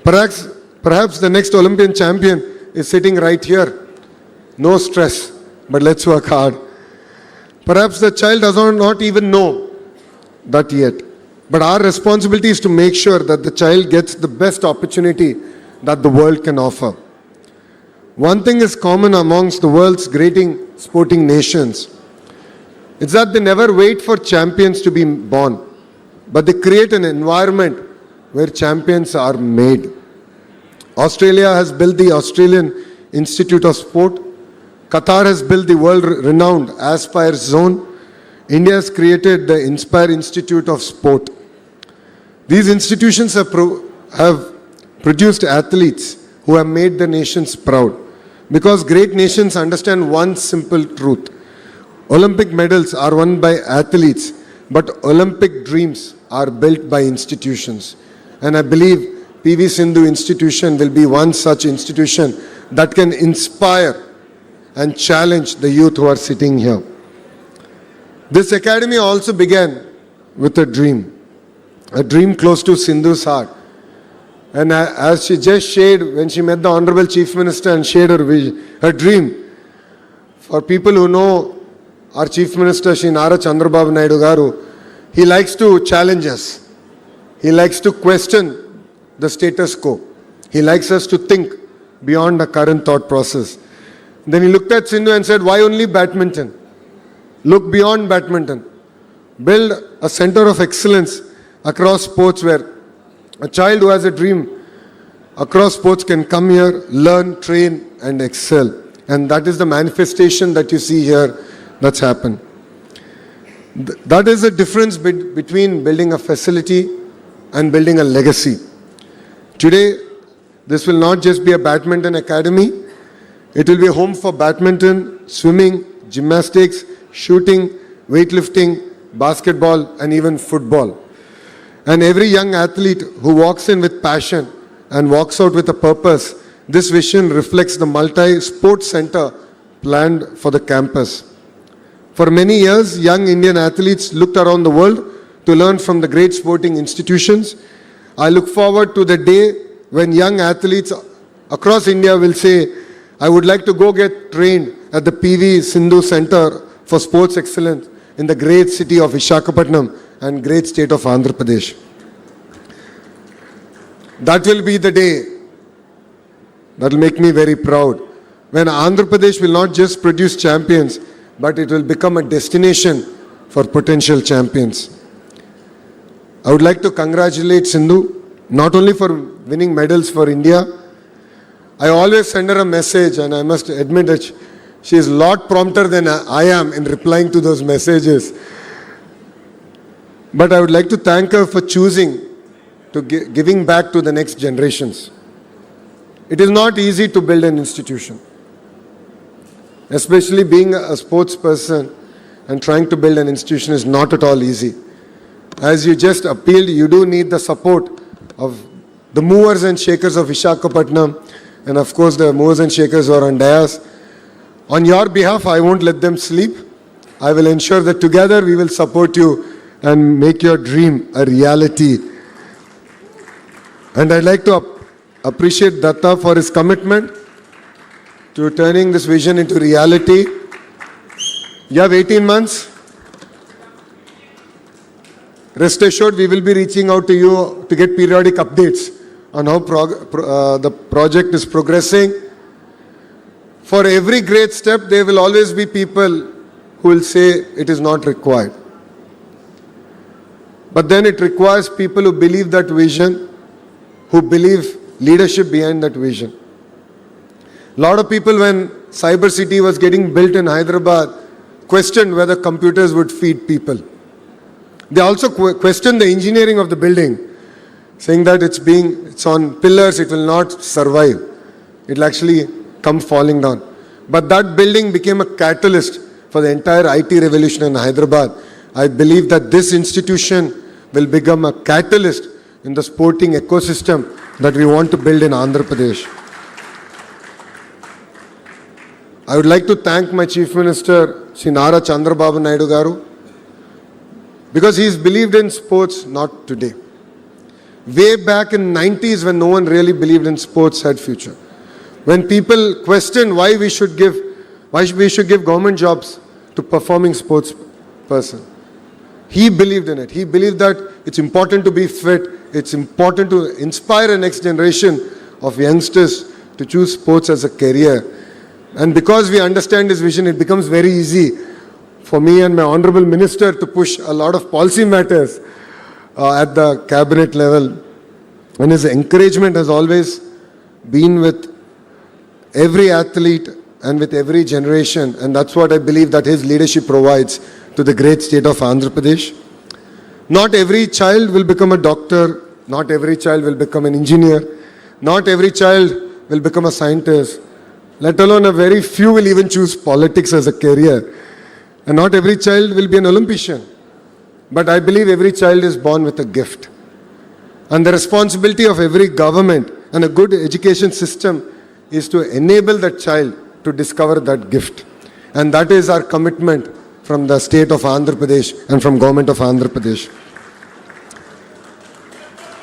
Perhaps the next Olympian champion is sitting right here. No stress, but let's work hard. Perhaps the child does not even know that yet. But our responsibility is to make sure that the child gets the best opportunity that the world can offer. One thing is common amongst the world's great sporting nations. It's that they never wait for champions to be born, but they create an environment where champions are made. Australia has built the Australian Institute of Sport. Qatar has built the world-renowned Aspire Zone. India has created the Inspire Institute of Sport. These institutions have produced athletes who have made their nations proud. Because great nations understand one simple truth. Olympic medals are won by athletes, but Olympic dreams are built by institutions. And I believe PV Sindhu Institution will be one such institution that can inspire and challenge the youth who are sitting here. This academy also began with a dream close to Sindhu's heart. And as she just shared when she met the Honorable Chief Minister and shared her vision, her dream, for people who know our Chief Minister, Shri Nara Chandrababu Naidu Garu, he likes to challenge us. He likes to question the status quo. He likes us to think beyond the current thought process. Then he looked at Sindhu and said, why only badminton? Look beyond badminton. Build a center of excellence across sports where a child who has a dream across sports can come here, learn, train and excel. And that is the manifestation that you see here that's happened. That is the difference between building a facility and building a legacy. Today, this will not just be a badminton academy. It will be a home for badminton, swimming, gymnastics, shooting, weightlifting, basketball and even football. And every young athlete who walks in with passion and walks out with a purpose, this vision reflects the multi-sports center planned for the campus. For many years, young Indian athletes looked around the world to learn from the great sporting institutions. I look forward to the day when young athletes across India will say, I would like to go get trained at the PV Sindhu Center for Sports Excellence in the great city of Visakhapatnam and great state of Andhra Pradesh. That will be the day that will make me very proud, when Andhra Pradesh will not just produce champions, but it will become a destination for potential champions. I would like to congratulate Sindhu, not only for winning medals for India. I always send her a message, and I must admit that she is a lot prompter than I am in replying to those messages. But I would like to thank her for choosing to giving back to the next generations. It is not easy to build an institution, especially being a sports person and trying to build an institution is not at all easy. As you just appealed, you do need the support of the movers and shakers of Visakhapatnam and of course the movers and shakers who are on dais. On your behalf, I won't let them sleep. I will ensure that together we will support you and make your dream a reality. And I'd like to appreciate Datta for his commitment to turning this vision into reality. You have 18 months. Rest assured, we will be reaching out to you to get periodic updates on how the project is progressing. For every great step, there will always be people who will say it is not required. But then it requires people who believe that vision, who believe leadership behind that vision. A lot of people, when Cyber City was getting built in Hyderabad, questioned whether computers would feed people. They also questioned the engineering of the building, saying that it's on pillars, it will not survive. It will actually come falling down. But that building became a catalyst for the entire IT revolution in Hyderabad. I believe that this institution will become a catalyst in the sporting ecosystem that we want to build in Andhra Pradesh. I would like to thank my Chief Minister, Shri Nara Chandrababu Naidu Garu, because he's believed in sports not today. Way back in the 90s, when no one really believed in sports had future. When people questioned why we should give government jobs to performing sports person. He believed in it. He believed that it's important to be fit. It's important to inspire a next generation of youngsters to choose sports as a career. And because we understand his vision, it becomes very easy for me and my Honorable Minister to push a lot of policy matters at the cabinet level. And his encouragement has always been with every athlete and with every generation. And that's what I believe that his leadership provides to the great state of Andhra Pradesh. Not every child will become a doctor. Not every child will become an engineer. Not every child will become a scientist. Let alone a very few will even choose politics as a career. And not every child will be an Olympian. But I believe every child is born with a gift. And the responsibility of every government and a good education system is to enable that child to discover that gift. And that is our commitment from the state of Andhra Pradesh and from government of Andhra Pradesh.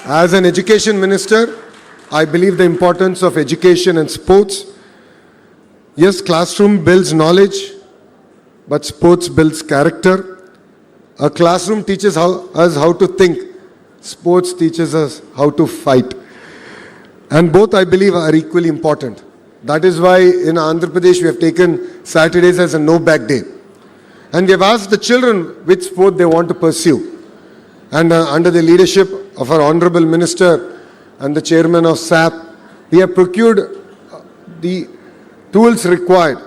As an education minister, I believe the importance of education and sports. Yes, classroom builds knowledge, but sports builds character. A classroom teaches us how to think. Sports teaches us how to fight. And both, I believe, are equally important. That is why in Andhra Pradesh we have taken Saturdays as a no-back day. And we have asked the children which sport they want to pursue. And under the leadership of our Honorable Minister and the Chairman of SAP, we have procured the tools required,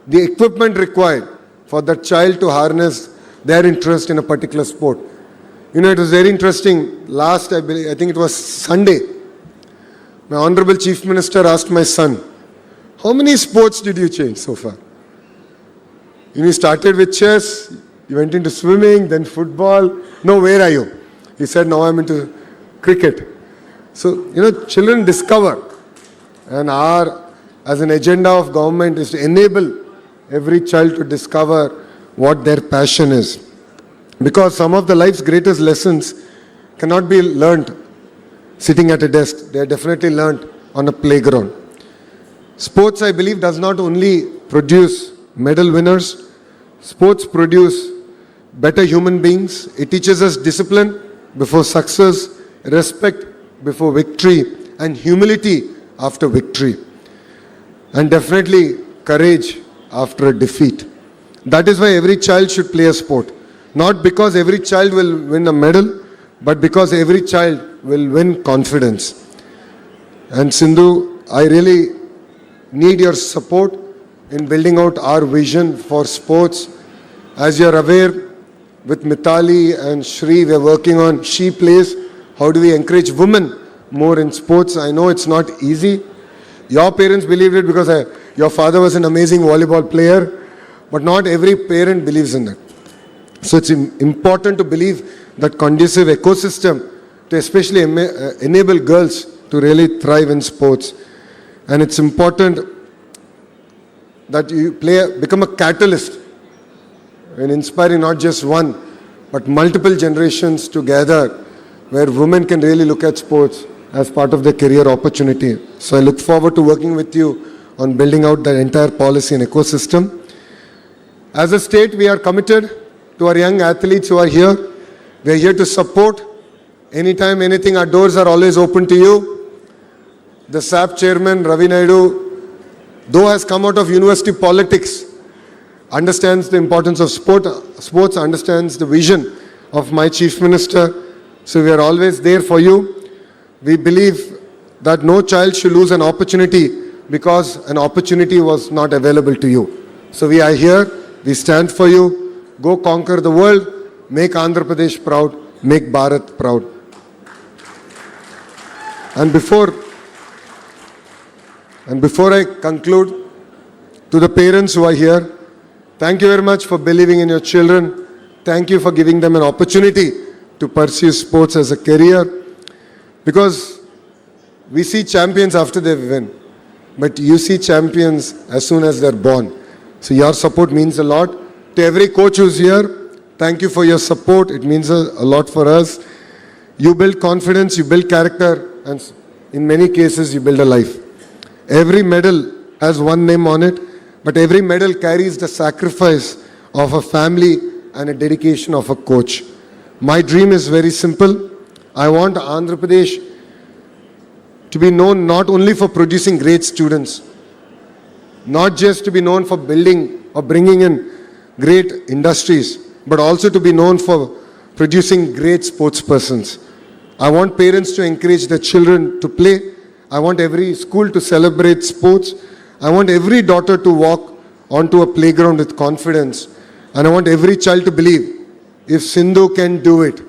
the equipment required for the child to harness their interest in a particular sport. You know, it was very interesting. Last, I think it was Sunday, my Honorable Chief Minister asked my son, how many sports did you change so far? You started with chess, you went into swimming, then football. No, where are you? He said, now I'm into cricket. So, you know, children discover. And our, as an agenda of government, is to enable every child to discover what their passion is. Because some of the life's greatest lessons cannot be learnt sitting at a desk. They are definitely learnt on a playground. Sports, I believe, does not only produce medal winners. Sports produce better human beings. It teaches us discipline before success, respect before victory, and humility after victory. And definitely courage after a defeat. That is why every child should play a sport. Not because every child will win a medal, but because every child will win confidence. And Sindhu, I really need your support in building out our vision for sports. As you are aware, with Mitali and Shri, we are working on She Plays. How do we encourage women more in sports? I know it's not easy. Your parents believed it because your father was an amazing volleyball player, but not every parent believes in that. So it's important to believe that conducive ecosystem to especially enable girls to really thrive in sports. And it's important that you become a catalyst in inspiring not just one, but multiple generations together, where women can really look at sports as part of their career opportunity. So I look forward to working with you on building out the entire policy and ecosystem. As a state, we are committed to our young athletes who are here. We are here to support. Anytime, anything, our doors are always open to you. The SAP chairman, Ravi Naidu, though has come out of university politics, understands the importance of sports, understands the vision of my chief minister. So we are always there for you. We believe that no child should lose an opportunity because an opportunity was not available to you. So we are here, we stand for you. Go conquer the world, make Andhra Pradesh proud, make Bharat proud. And before I conclude, to the parents who are here, thank you very much for believing in your children. Thank you for giving them an opportunity to pursue sports as a career. Because we see champions after they win, but you see champions as soon as they're born. So your support means a lot. To every coach who's here, thank you for your support. It means a lot for us. You build confidence, you build character, and in many cases, you build a life. Every medal has one name on it, but every medal carries the sacrifice of a family and a dedication of a coach. My dream is very simple. I want Andhra Pradesh to be known not only for producing great students, not just to be known for building or bringing in great industries, but also to be known for producing great sports persons. I want parents to encourage their children to play. I want every school to celebrate sports. I want every daughter to walk onto a playground with confidence. And I want every child to believe, if Sindhu can do it,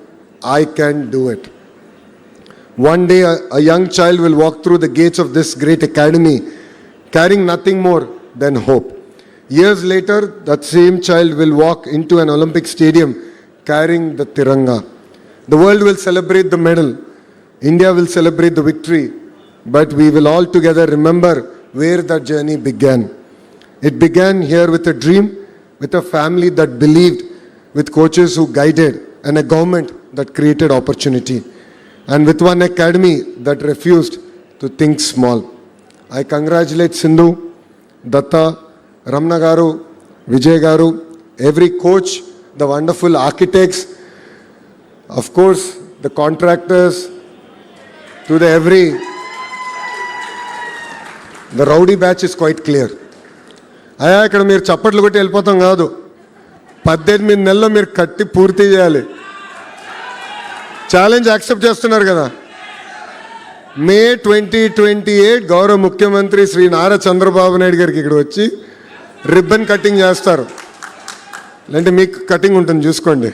I can do it. One day, a young child will walk through the gates of this great academy, carrying nothing more than hope. Years later, that same child will walk into an Olympic stadium carrying the Tiranga. The world will celebrate the medal. India will celebrate the victory. But we will all together remember where that journey began. It began here with a dream, with a family that believed, with coaches who guided, and a government that created opportunity. And with one academy that refused to think small. I congratulate Sindhu, Datta, Ramna Garu, Vijay Garu, every coach, the wonderful architects, of course, the contractors, to the rowdy batch is quite clear. అయ్యా ఇక్కడ మీరు చప్పట్లు కొట్టి వెళ్ళిపోతాం కాదు, 18 నెలల్లో మీరు కట్టి పూర్తి చేయాలి. ఛాలెంజ్ యాక్సెప్ట్ చేస్తున్నారు కదా. మే 2028 గౌరవ ముఖ్యమంత్రి శ్రీ నారా చంద్రబాబు నాయుడు గారికి ఇక్కడ వచ్చి రిబ్బన్ కటింగ్ చేస్తారు. లేదంటే మీకు కటింగ్ ఉంటుంది చూసుకోండి.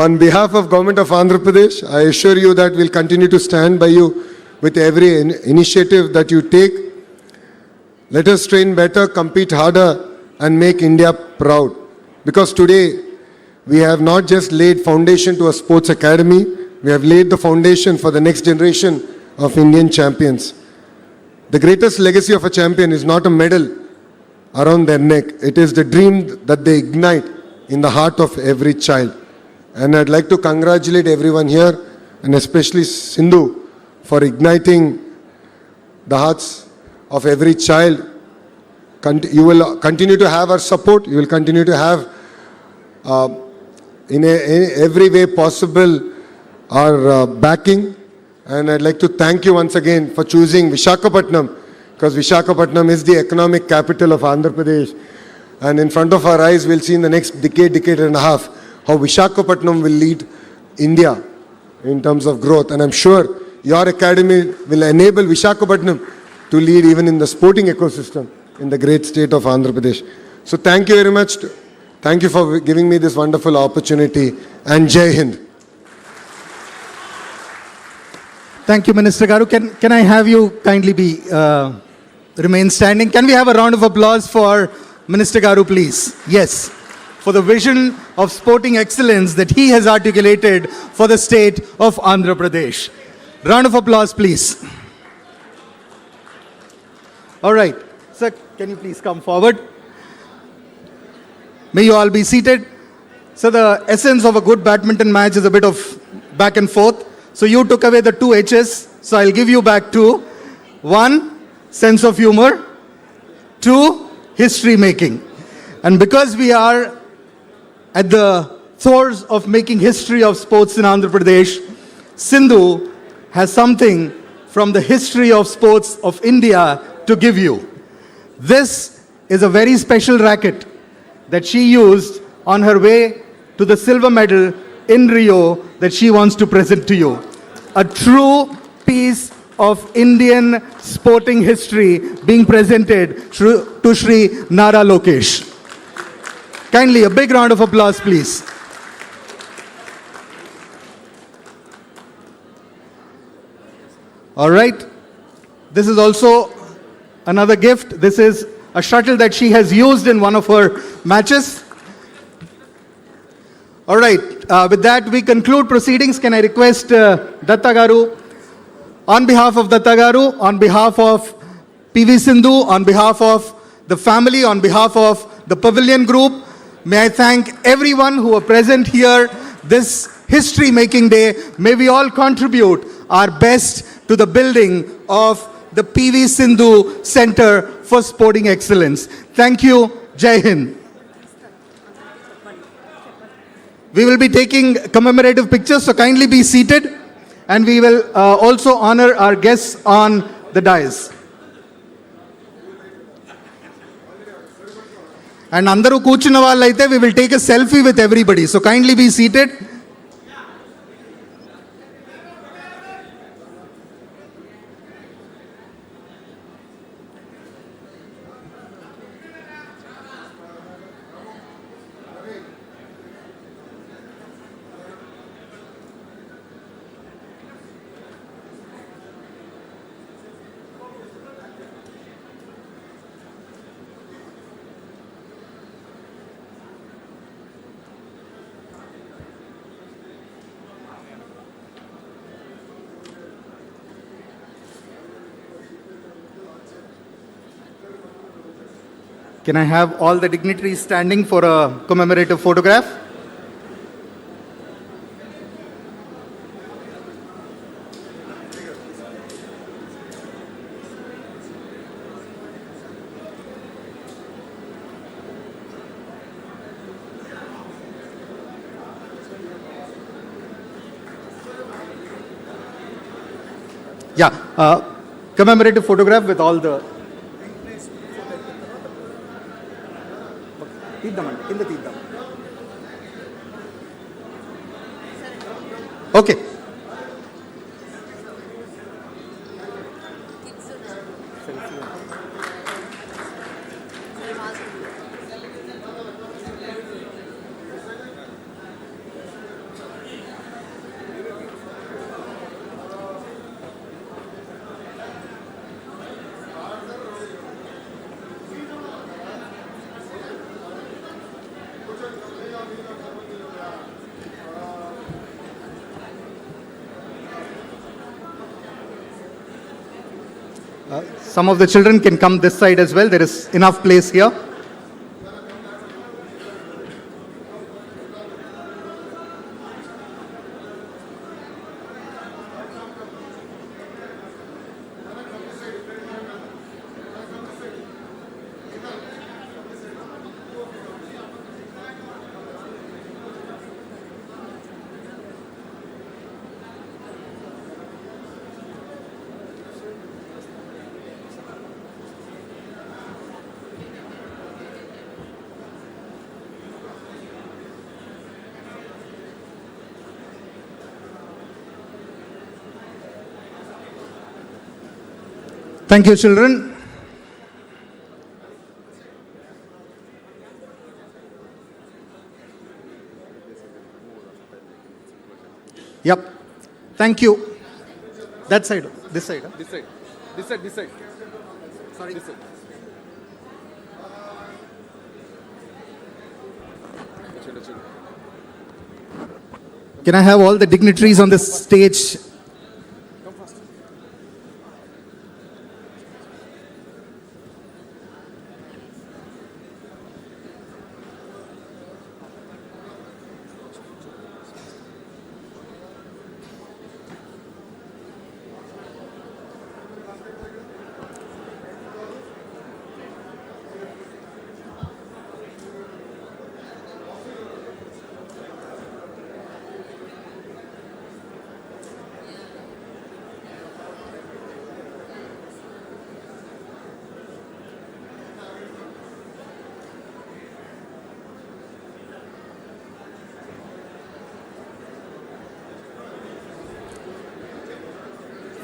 On behalf of Government of Andhra Pradesh, I assure you that we'll continue to stand by you with every initiative that you take. Let us train better, compete harder, and make India proud. Because today, we have not just laid foundation to a sports academy, we have laid the foundation for the next generation of Indian champions. The greatest legacy of a champion is not a medal around their neck. It is the dream that they ignite in the heart of every child. And I'd like to congratulate everyone here, and especially Sindhu, for igniting the hearts of every child. You will continue to have our support. You will continue to have, in every way possible, our backing. And I'd like to thank you once again for choosing Visakhapatnam, because Visakhapatnam is the economic capital of Andhra Pradesh. And in front of our eyes, we'll see in the next decade and a half, how Visakhapatnam will lead India in terms of growth. And I'm sure your academy will enable Visakhapatnam to lead even in the sporting ecosystem in the great state of Andhra Pradesh. So thank you very much. Thank you for giving me this wonderful opportunity. And Jai Hind. Thank you, Minister Garu. Can I have you kindly remain standing? Can we have a round of applause for Minister Garu, please? Yes, for the vision of sporting excellence that he has articulated for the state of Andhra Pradesh. Round of applause, please. All right. Sir, can you please come forward? May you all be seated. So the essence of a good badminton match is a bit of back and forth. So you took away the 2 H's. So I'll give you back 2. 1, sense of humor. 2, history making. And because we are at the throes of making history of sports in Andhra Pradesh, Sindhu has something from the history of sports of India to give you. This is a very special racket that she used on her way to the silver medal in Rio that she wants to present to you. A true piece of Indian sporting history being presented to Shri Nara Lokesh. Kindly, a big round of applause, please. All right. This is also another gift. This is a shuttle that she has used in one of her matches. All right. With that, we conclude proceedings. Can I request Datta Garu, on behalf of Datta Garu, on behalf of PV Sindhu, on behalf of the family, on behalf of the Pavilion Group, may I thank everyone who are present here this history-making day. May we all contribute our best to the building of the PV Sindhu Center for Sporting Excellence. Thank you. Jai Hind. We will be taking commemorative pictures, so kindly be seated. And we will also honor our guests on the dais. And andaru కూర్చున్న వాళ్ళైతే we will take a selfie with everybody. So kindly be seated. Can I have all the dignitaries standing for a commemorative photograph? Yeah, commemorative photograph with all the. తీద్దామండి కింద తీద్దాం. Okay. Some of the children can come this side as well. There is enough place here. Thank you, children. Yep. Thank you. That side. This side. This side. This side. This side. Sorry. This side. Can I have all the dignitaries on the stage?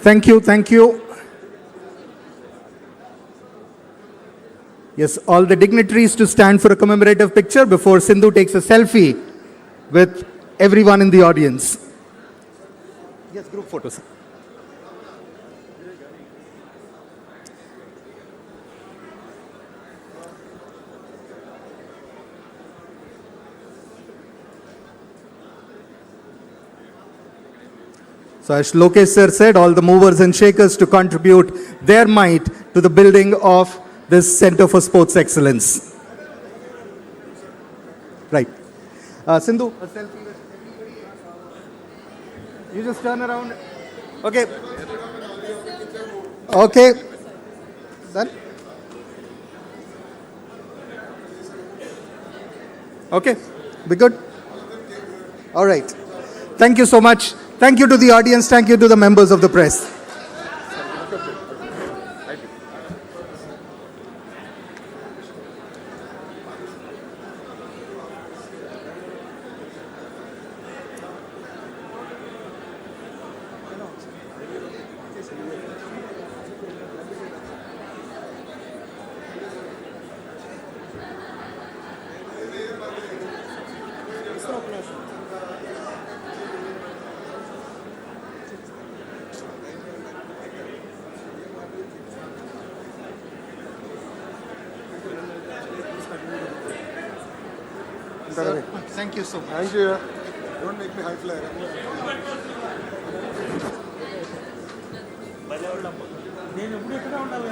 Thank you, thank you. Yes, all the dignitaries to stand for a commemorative picture before Sindhu takes a selfie with everyone in the audience. Yes, group photos. So as Lokesh sir said, all the movers and shakers to contribute their might to the building of this Center for Sports Excellence. Right. Sindhu, a selfie with everybody. You just turn around. Okay. Okay. Done? Okay. Be good? All right. Thank you so much. Thank you to the audience. Thank you to the members of the press. Thank you so much. Thank you. Don't make me high flyer. నేను ఎప్పుడు ఎక్కడ ఉండాలి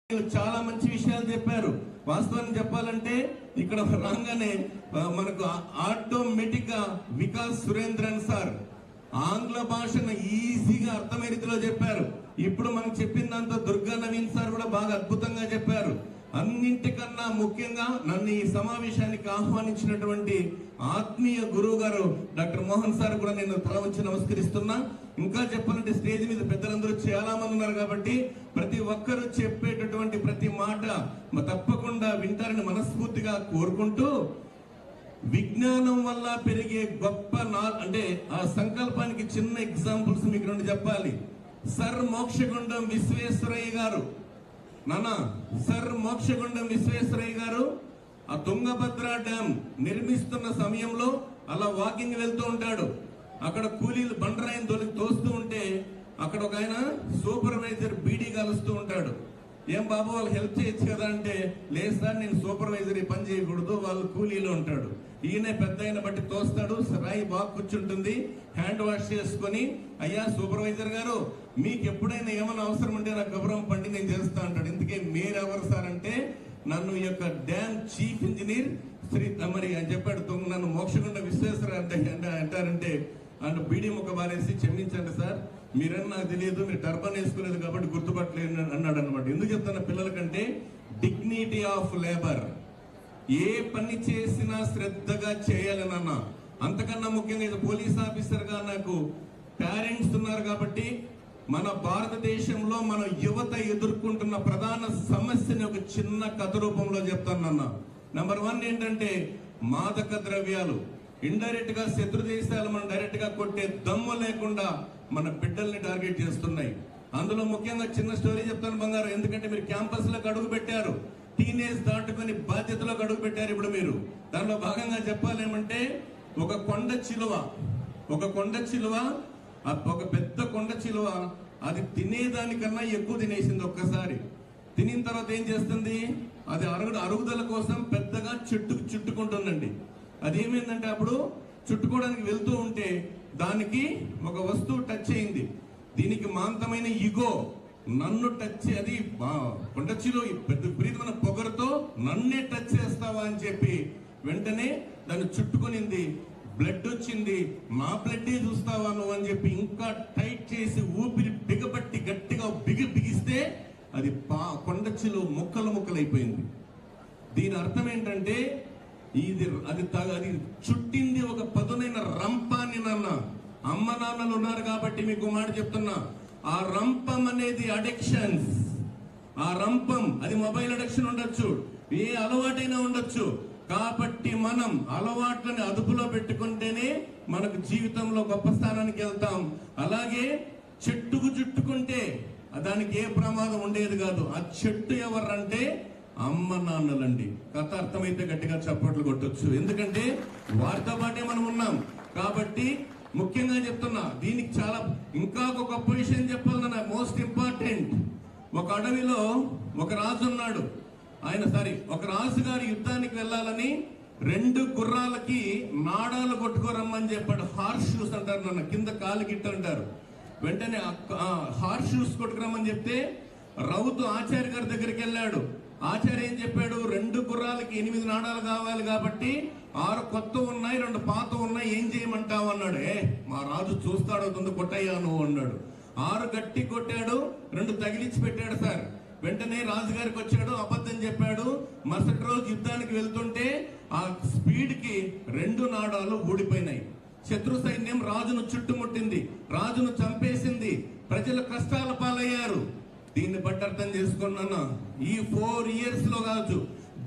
చాలా మంచి విషయాలు చెప్పారు. వాస్తవాన్ని చెప్పాలంటే ఇక్కడ రాగానే మనకు ఆటోమేటిక్ గా వికాస్ సురేంద్రన్ సార్ ఆంగ్ల భాషను ఈజీగా అర్థమయ్యే రీతిలో చెప్పారు. ఇప్పుడు మనం చెప్పిన దాంతో దుర్గా నవీన్ సార్ కూడా బాగా అద్భుతంగా చెప్పారు. అన్నింటికన్నా ముఖ్యంగా నన్ను ఈ సమావేశానికి ఆహ్వానించినటువంటి ఆత్మీయ గురువు గారు డాక్టర్ మోహన్ సార్ కూడా నేను తల వంచి నమస్కరిస్తున్నా. ఇంకా చెప్పాలంటే స్టేజ్ మీద పెద్దలందరూ చాలా మంది ఉన్నారు కాబట్టి ప్రతి ఒక్కరూ చెప్పేటటువంటి ప్రతి మాట తప్పకుండా వింటారని మనస్ఫూర్తిగా కోరుకుంటూ, విజ్ఞానం వల్ల పెరిగే గొప్ప అంటే ఆ సంకల్పానికి చిన్న ఎగ్జాంపుల్స్ మీకు రెండు చెప్పాలి. సర్ మోక్షగుండం విశ్వేశ్వరయ్య గారు, సర్ మోక్షగుండం విశ్వేశ్వరయ్య గారు ఆ తుంగభద్ర డ్యామ్ నిర్మిస్తున్న సమయంలో అలా వాకింగ్ వెళ్తూ ఉంటాడు. అక్కడ కూలీలు బండరాయిని తోస్తూ ఉంటే అక్కడ ఒక ఆయన సూపర్వైజర్ బీడీ కలుస్తూ ఉంటాడు. ఏం బాబు వాళ్ళు హెల్ప్ చేయొచ్చు కదా అంటే, లేదు సార్ నేను సూపర్వైజర్ ఈ పని చేయకూడదు, వాళ్ళు కూలీలో ఉంటాడు. ఈయన పెద్ద అయిన బట్టి తోస్తాడు, రాయి బాగా కూర్చుంటుంది, హ్యాండ్ వాష్ చేసుకొని, అయ్యా సూపర్వైజర్ గారు మీకు ఎప్పుడైనా ఏమైనా అవసరం ఉంటే నాకు గౌరవం పండి నేను చేస్తా అంటాడు. ఇందుకే మీరెవరు సార్ అంటే, నన్ను ఈ యొక్క డ్యామ్ చీఫ్ ఇంజనీర్ శ్రీ మరి అని చెప్పాడు. నన్ను మోక్షగుండ విశ్వేశ్వర అంటారంటే అండ్ బీడీ ముఖ బారేసి క్షమించండి సార్, మీరని నాకు తెలియదు, మీరు టర్బన్ వేసుకోలేదు కాబట్టి గుర్తుపట్టలేదు అన్నాడు అనమాట. ఎందుకు చెప్తున్నా పిల్లలకంటే, డిగ్నిటీ ఆఫ్ లేబర్, ఏ పని చేసినా శ్రద్ధగా చేయాలనన్న. అంతకన్నా ముఖ్యంగా పోలీస్ ఆఫీసర్ గా నాకు పేరెంట్స్ ఉన్నారు కాబట్టి మన భారతదేశంలో మన యువత ఎదుర్కొంటున్న ప్రధాన సమస్యని ఒక చిన్న కథ రూపంలో చెప్తానన్న. నెంబర్ 1 ఏంటంటే మాదక ద్రవ్యాలు. ఇండైరెక్ట్ గా శత్రు దేశాలు మనం డైరెక్ట్ గా కొట్టే దమ్ము లేకుండా మన బిడ్డల్ని టార్గెట్ చేస్తున్నాయి. అందులో ముఖ్యంగా చిన్న స్టోరీ చెప్తాను బంగారు, ఎందుకంటే మీరు క్యాంపస్ లోకి అడుగు పెట్టారు, టీనేజ్ దాటుకొని బాధ్యతలోకి అడుగు పెట్టారు. ఇప్పుడు మీరు దానిలో భాగంగా చెప్పాలేమంటే, ఒక పెద్ద కొండ చిలువ అది తినేదానికన్నా ఎక్కువ తినేసింది. ఒక్కసారి తినిన తర్వాత ఏం చేస్తుంది, అది అరుగుదల కోసం పెద్దగా చుట్టుకుంటుందండి. అదేమైందంటే అప్పుడు చుట్టుకోవడానికి వెళ్తూ ఉంటే దానికి ఒక వస్తువు టచ్ అయింది. దీనికి మాంతమైన ఇగో, నన్ను టచ్, అది కొండచిలో పెద్ద విపరీతమైన పొగరుతో నన్నే టచ్ చేస్తావా అని చెప్పి వెంటనే దాన్ని చుట్టుకునింది. బ్లడ్ వచ్చింది, నా బ్లడ్డే చూస్తావా నువ్వు అని చెప్పి ఇంకా టైట్ చేసి ఊపిరి బిగబట్టి గట్టిగా బిగిస్తే అది కొండచిలో ముక్కలైపోయింది. దీని అర్థం ఏంటంటే, అది చుట్టింది ఒక పదునైన రంపాన్ని. నాన్న అమ్మ నాన్నలు ఉన్నారు కాబట్టి మీకు మాట చెప్తున్నా, ఆ రంపం అనేది అడిక్షన్స్. ఆ రంపం అది మొబైల్ అడిక్షన్ ఉండొచ్చు, ఏ అలవాటైనా ఉండొచ్చు. కాబట్టి మనం అలవాట్లని అదుపులో పెట్టుకుంటేనే మనకు జీవితంలో గొప్ప స్థానానికి వెళ్తాం. అలాగే చెట్టుకు చుట్టుకుంటే దానికి ఏ ప్రమాదం ఉండేది కాదు. ఆ చెట్టు ఎవరంటే అమ్మ నాన్నలండి. కథ అర్థమైతే గట్టిగా చప్పట్లు కొట్టొచ్చు, ఎందుకంటే వారితో పాటే మనం ఉన్నాం. కాబట్టి ముఖ్యంగా చెప్తున్నా, దీనికి చాలా ఇంకా ఒక గొప్ప విషయం చెప్పాలన్నా, మోస్ట్ ఇంపార్టెంట్. ఒక అడవిలో ఒక రాజు ఉన్నాడు. ఒక రాజుగారి యుద్ధానికి వెళ్ళాలని 2 గుర్రాలకి నాడాలు కొట్టుకోరమ్మని చెప్పాడు. హార్స్ షూస్ అంటారు నన్ను, కింద కాలు గిట్ట అంటారు. వెంటనే హార్స్ షూస్ కొట్టుకురమ్మని చెప్తే రౌతు ఆచార్య గారి దగ్గరికి వెళ్ళాడు. ఆచార్య ఏం చెప్పాడు, 2 గుర్రాలకి 8 నాడాలు కావాలి కాబట్టి 6 కొత్త ఉన్నాయి, 2 పాత ఉన్నాయి, ఏం చేయమంటావు అన్నాడు. మా రాజు చూస్తాడు, తొందర కొట్టయ్యా నువ్వు అన్నాడు. 6 గట్టి కొట్టాడు, 2 తగిలించి పెట్టాడు సార్. వెంటనే రాజుగారికి వచ్చాడు, అబద్ధం చెప్పాడు. మరుసటి రోజు యుద్ధానికి వెళ్తుంటే ఆ స్పీడ్ కి 2 నాడాలు ఊడిపోయినాయి. శత్రు సైన్యం రాజును చుట్టుముట్టింది, రాజును చంపేసింది, ప్రజలు కష్టాల పాలయ్యారు. దీన్ని బట్టి అర్థం చేసుకున్నాను, ఈ 4 years లో కావచ్చు,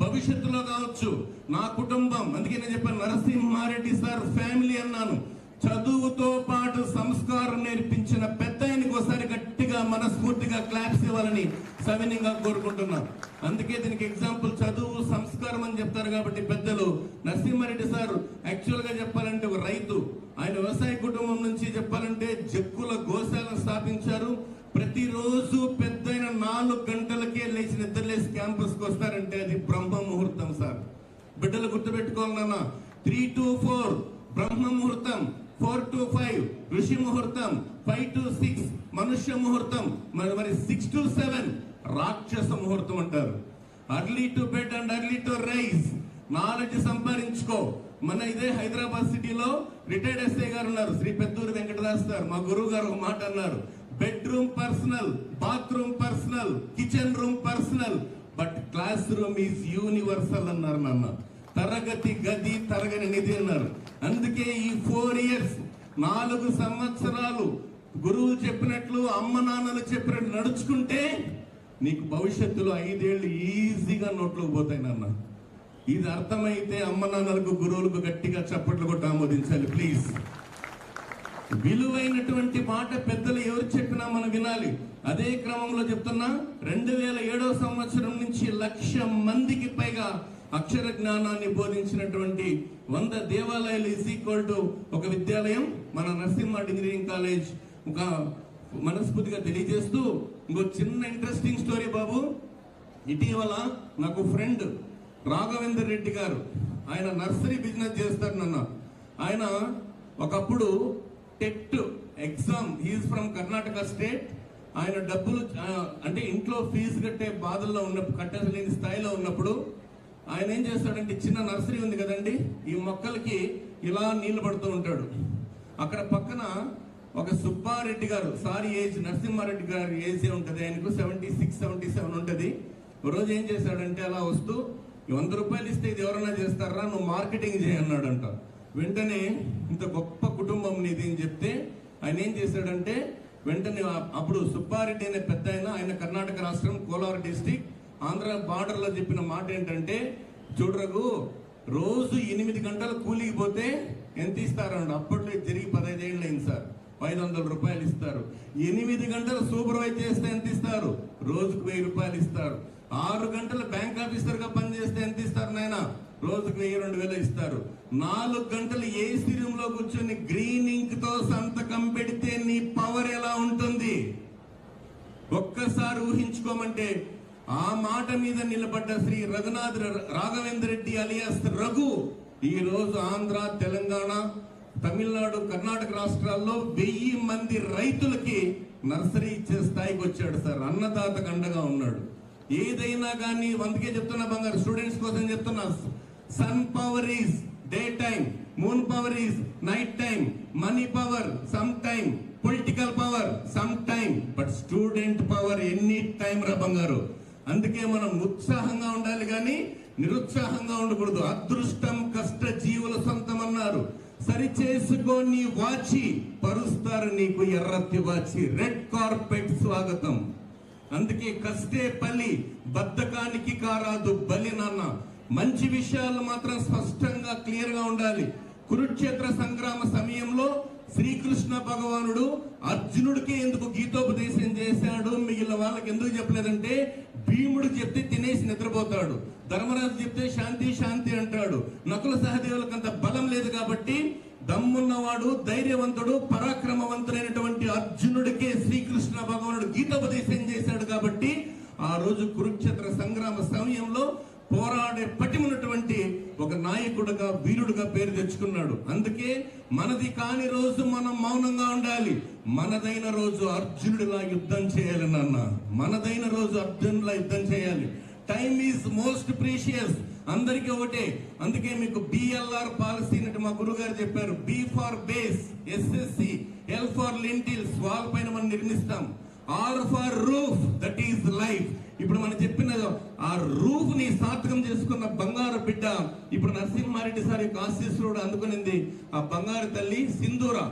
భవిష్యత్తులో కావచ్చు, నా కుటుంబం, అందుకే నేను చెప్పాను నరసింహారెడ్డి సార్ ఫ్యామిలీ అన్నాను. చదువుతో పాటు సంస్కారం నేర్పించిన పెద్ద ఆయనకి ఒకసారి గట్టిగా మనస్ఫూర్తిగా క్లాప్స్ ఇవ్వాలని సవినీయంగా కోరుకుంటున్నాను. అందుకే దీనికి ఎగ్జాంపుల్ చదువు సంస్కారం అని చెప్తారు కాబట్టి పెద్దలు. నరసింహారెడ్డి సార్ యాక్చువల్ గా చెప్పాలంటే ఒక రైతు. ఆయన వ్యవసాయ కుటుంబం నుంచి చెప్పాలంటే జక్కుల గోశాల స్థాపించారు. ప్రతిరోజు పెద్దయిన 4 గంటలకే లేచి నిద్రలేసి క్యాంపస్ కు వస్తారంటే అది బ్రహ్మ ముహూర్తం సార్. బిడ్డలు గుర్తుపెట్టుకోవాలన్నా, 3 to 4 బ్రహ్మ ముహూర్తం, 4 to 5 ఋషి ముహూర్తం, 5 to 6 మనుష్య ముహూర్తం, మరి 6 to 7 రాక్షస ముహూర్తం అంటారు. Early to bed and early to rise. Knowledge సంపాదించుకో. మన ఇదే హైదరాబాద్ సిటీలో రిటైర్డ్ ఎస్ఐ గారు ఉన్నారు, శ్రీ పెద్దూరి వెంకటదాస్ గారు. మా గురువు గారు ఒక మాట అన్నారు, bedroom personal, bathroom personal, kitchen room personal, but class room is universal అన్నారు. నాన్న తరగతి గది తరగని నిధి అన్నారు. అందుకే ఈ 4 years 4 సంవత్సరాలు గురువులు చెప్పినట్లు అమ్మ నాన్నలు చెప్పినట్లు నడుచుకుంటే నీకు భవిష్యత్తులో 5 ఏళ్ళు ఈజీగా నోట్లోకి పోతాయి నాన్న. ఇది అర్థమైతే అమ్మ నాన్నలకు గురువులకు గట్టిగా చప్పట్లు కొట్టి ఆమోదించాలి ప్లీజ్. విలువైనటువంటి మాట పెద్దలు ఎవరు చెప్పినా మనం వినాలి. అదే క్రమంలో చెప్తున్నా 2007 సంవత్సరం నుంచి 1,00,000 మందికి పైగా అక్షర జ్ఞానాన్ని బోధించినటువంటి 100 దేవాలయాలు ఈజ్ ఈక్వల్ టు ఒక విద్యాలయం. మన నరసింహ ఇంజనీరింగ్ కాలేజ్ ఒక మనస్ఫూర్తిగా తెలియజేస్తూ ఇంకో చిన్న ఇంట్రెస్టింగ్ స్టోరీ బాబు. ఇటీవల నాకు ఫ్రెండ్ రాఘవేందర్ రెడ్డి గారు, ఆయన నర్సరీ బిజినెస్ చేస్తారు నాన్న. ఆయన ఒకప్పుడు TET exam, he is from Karnataka state. ఆయన డబ్బులు అంటే ఇంట్లో ఫీజు కట్టే బాధల్లో ఉన్నప్పుడు, కట్టలేని స్థాయిలో ఉన్నప్పుడు ఆయన ఏం చేస్తాడంటే, చిన్న నర్సరీ ఉంది కదండి, ఈ మొక్కలకి ఇలా నీళ్లు పడుతూ ఉంటాడు. అక్కడ పక్కన ఒక సుబ్బారెడ్డి గారు, సారీ ఏజ్ నరసింహారెడ్డి గారి ఏజ్ ఉంటుంది, ఆయనకు 76, 77 ఉంటుంది. రోజు ఏం చేశాడంటే అలా వస్తూ 100 రూపాయలు ఇస్తే ఇది ఎవరైనా చేస్తారా, నువ్వు మార్కెటింగ్ చేయన్నాడంట. వెంటనే ఇంత గొప్ప కుటుంబం నీది అని చెప్తే ఆయన ఏం చేశాడంటే వెంటనే అప్పుడు సుబ్బారెడ్డి అనే పెద్ద ఆయన కర్ణాటక రాష్ట్రం కోలార్ డిస్టిక్ ఆంధ్ర బార్డర్ లో చెప్పిన మాట ఏంటంటే, చూడరగు రోజు 8 గంటలు కూలికి పోతే ఎంత ఇస్తారండి. అప్పట్లో జరిగి 15 ఏళ్ళు అయింది సార్. 500 రూపాయలు ఇస్తారు. 8 గంటలు సూపర్వైజ్ చేస్తే ఎంత ఇస్తారు, రోజుకు 1000 రూపాయలు ఇస్తారు. 6 గంటలు బ్యాంక్ ఆఫీసర్ గా పనిచేస్తే ఎంత ఇస్తారు నాయన, రోజుకు 1000-2000 ఇస్తారు. 4 గంటలు ఏసీ రూమ్ లో కూర్చొని గ్రీన్ ఇంక్ తో సంతకం పెడితే నీ పవర్ ఎలా ఉంటుంది ఒక్కసారి ఊహించుకోమంటే. ఆ మాట మీద నిలబడ్డ శ్రీ రఘునాథ్ రాఘవేంద్ర రెడ్డి అలియాస్ రఘు ఈ రోజు ఆంధ్ర, తెలంగాణ, తమిళనాడు, కర్ణాటక రాష్ట్రాల్లో 1000 మంది రైతులకి నర్సరీ ఇచ్చే స్థాయికి వచ్చాడు సార్. అన్నదాతకు అండగా ఉన్నాడు. ఏదైనా కానీ అందుకే చెప్తున్నా బంగారు స్టూడెంట్స్ కోసం చెప్తున్నా, sun power is day time, moon power is night time, money power some time, political power some time, but student power any time రా బంగారు. అందుకే మనం ఉత్సాహంగా ఉండాలి కానీ నిరుత్సాహంగా ఉండకూడదు. అదృష్టం కష్ట జీవుల సొంతం అన్నారు. సరి చేసుకో నీ వాచి, పరుస్తారు నీకు ఎర్రతి వాచి. రెడ్ కార్పెట్ స్వాగతం. అందుకే కష్టే పల్లి, బద్ధకానికి కారాదు బలి నాన్న. మంచి విషయాలు మాత్రం స్పష్టంగా క్లియర్ గా ఉండాలి. కురుక్షేత్ర సంగ్రామ సమయంలో శ్రీకృష్ణ భగవానుడు అర్జునుడికి ఎందుకు గీతోపదేశం చేశాడు, మిగిలిన వాళ్ళకి ఎందుకు చెప్పలేదంటే, భీముడు చెప్తే తినేసి నిద్రపోతాడు, ధర్మరాజు చెప్తే శాంతి శాంతి అంటాడు. నకుల సహదేవులకు అంత బలం లేదు కాబట్టి దమ్మున్నవాడు, ధైర్యవంతుడు, పరాక్రమవంతుడైనటువంటి అర్జునుడికే శ్రీకృష్ణ భగవానుడు గీతోపదేశం చేశాడు. కాబట్టి ఆ రోజు కురుక్షేత్ర సంగ్రామ సమయంలో పోరాడే పటిమున్నటువంటి ఒక నాయకుడుగా, వీరుడుగా పేరు తెచ్చుకున్నాడు. అందుకే మనది కాని రోజు మనం మౌనంగా ఉండాలి, మనదైన రోజు అర్జునుడిలా యుద్ధం చేయాలి నాన్న. మనదైన రోజు అర్జునుడిలా యుద్ధం చేయాలి. Time is most precious. అందరికీ ఒకటే. అందుకే మీకు బిఎల్ఆర్ పాలసీ అంటే మా గురువు గారు చెప్పారు, B for base, SSC, L for lintels, wall పైన మనం నిర్మిస్తాం, R for roof, that is life. ఇప్పుడు మనం చెప్పిన ఆ రూఫ్ ని సార్థకం చేసుకున్న బంగారు బిడ్డ ఇప్పుడు నరసింహారెడ్డి సార్ యొక్క ఆశీస్సులు అందుకునింది ఆ బంగారు తల్లి సింధూరా.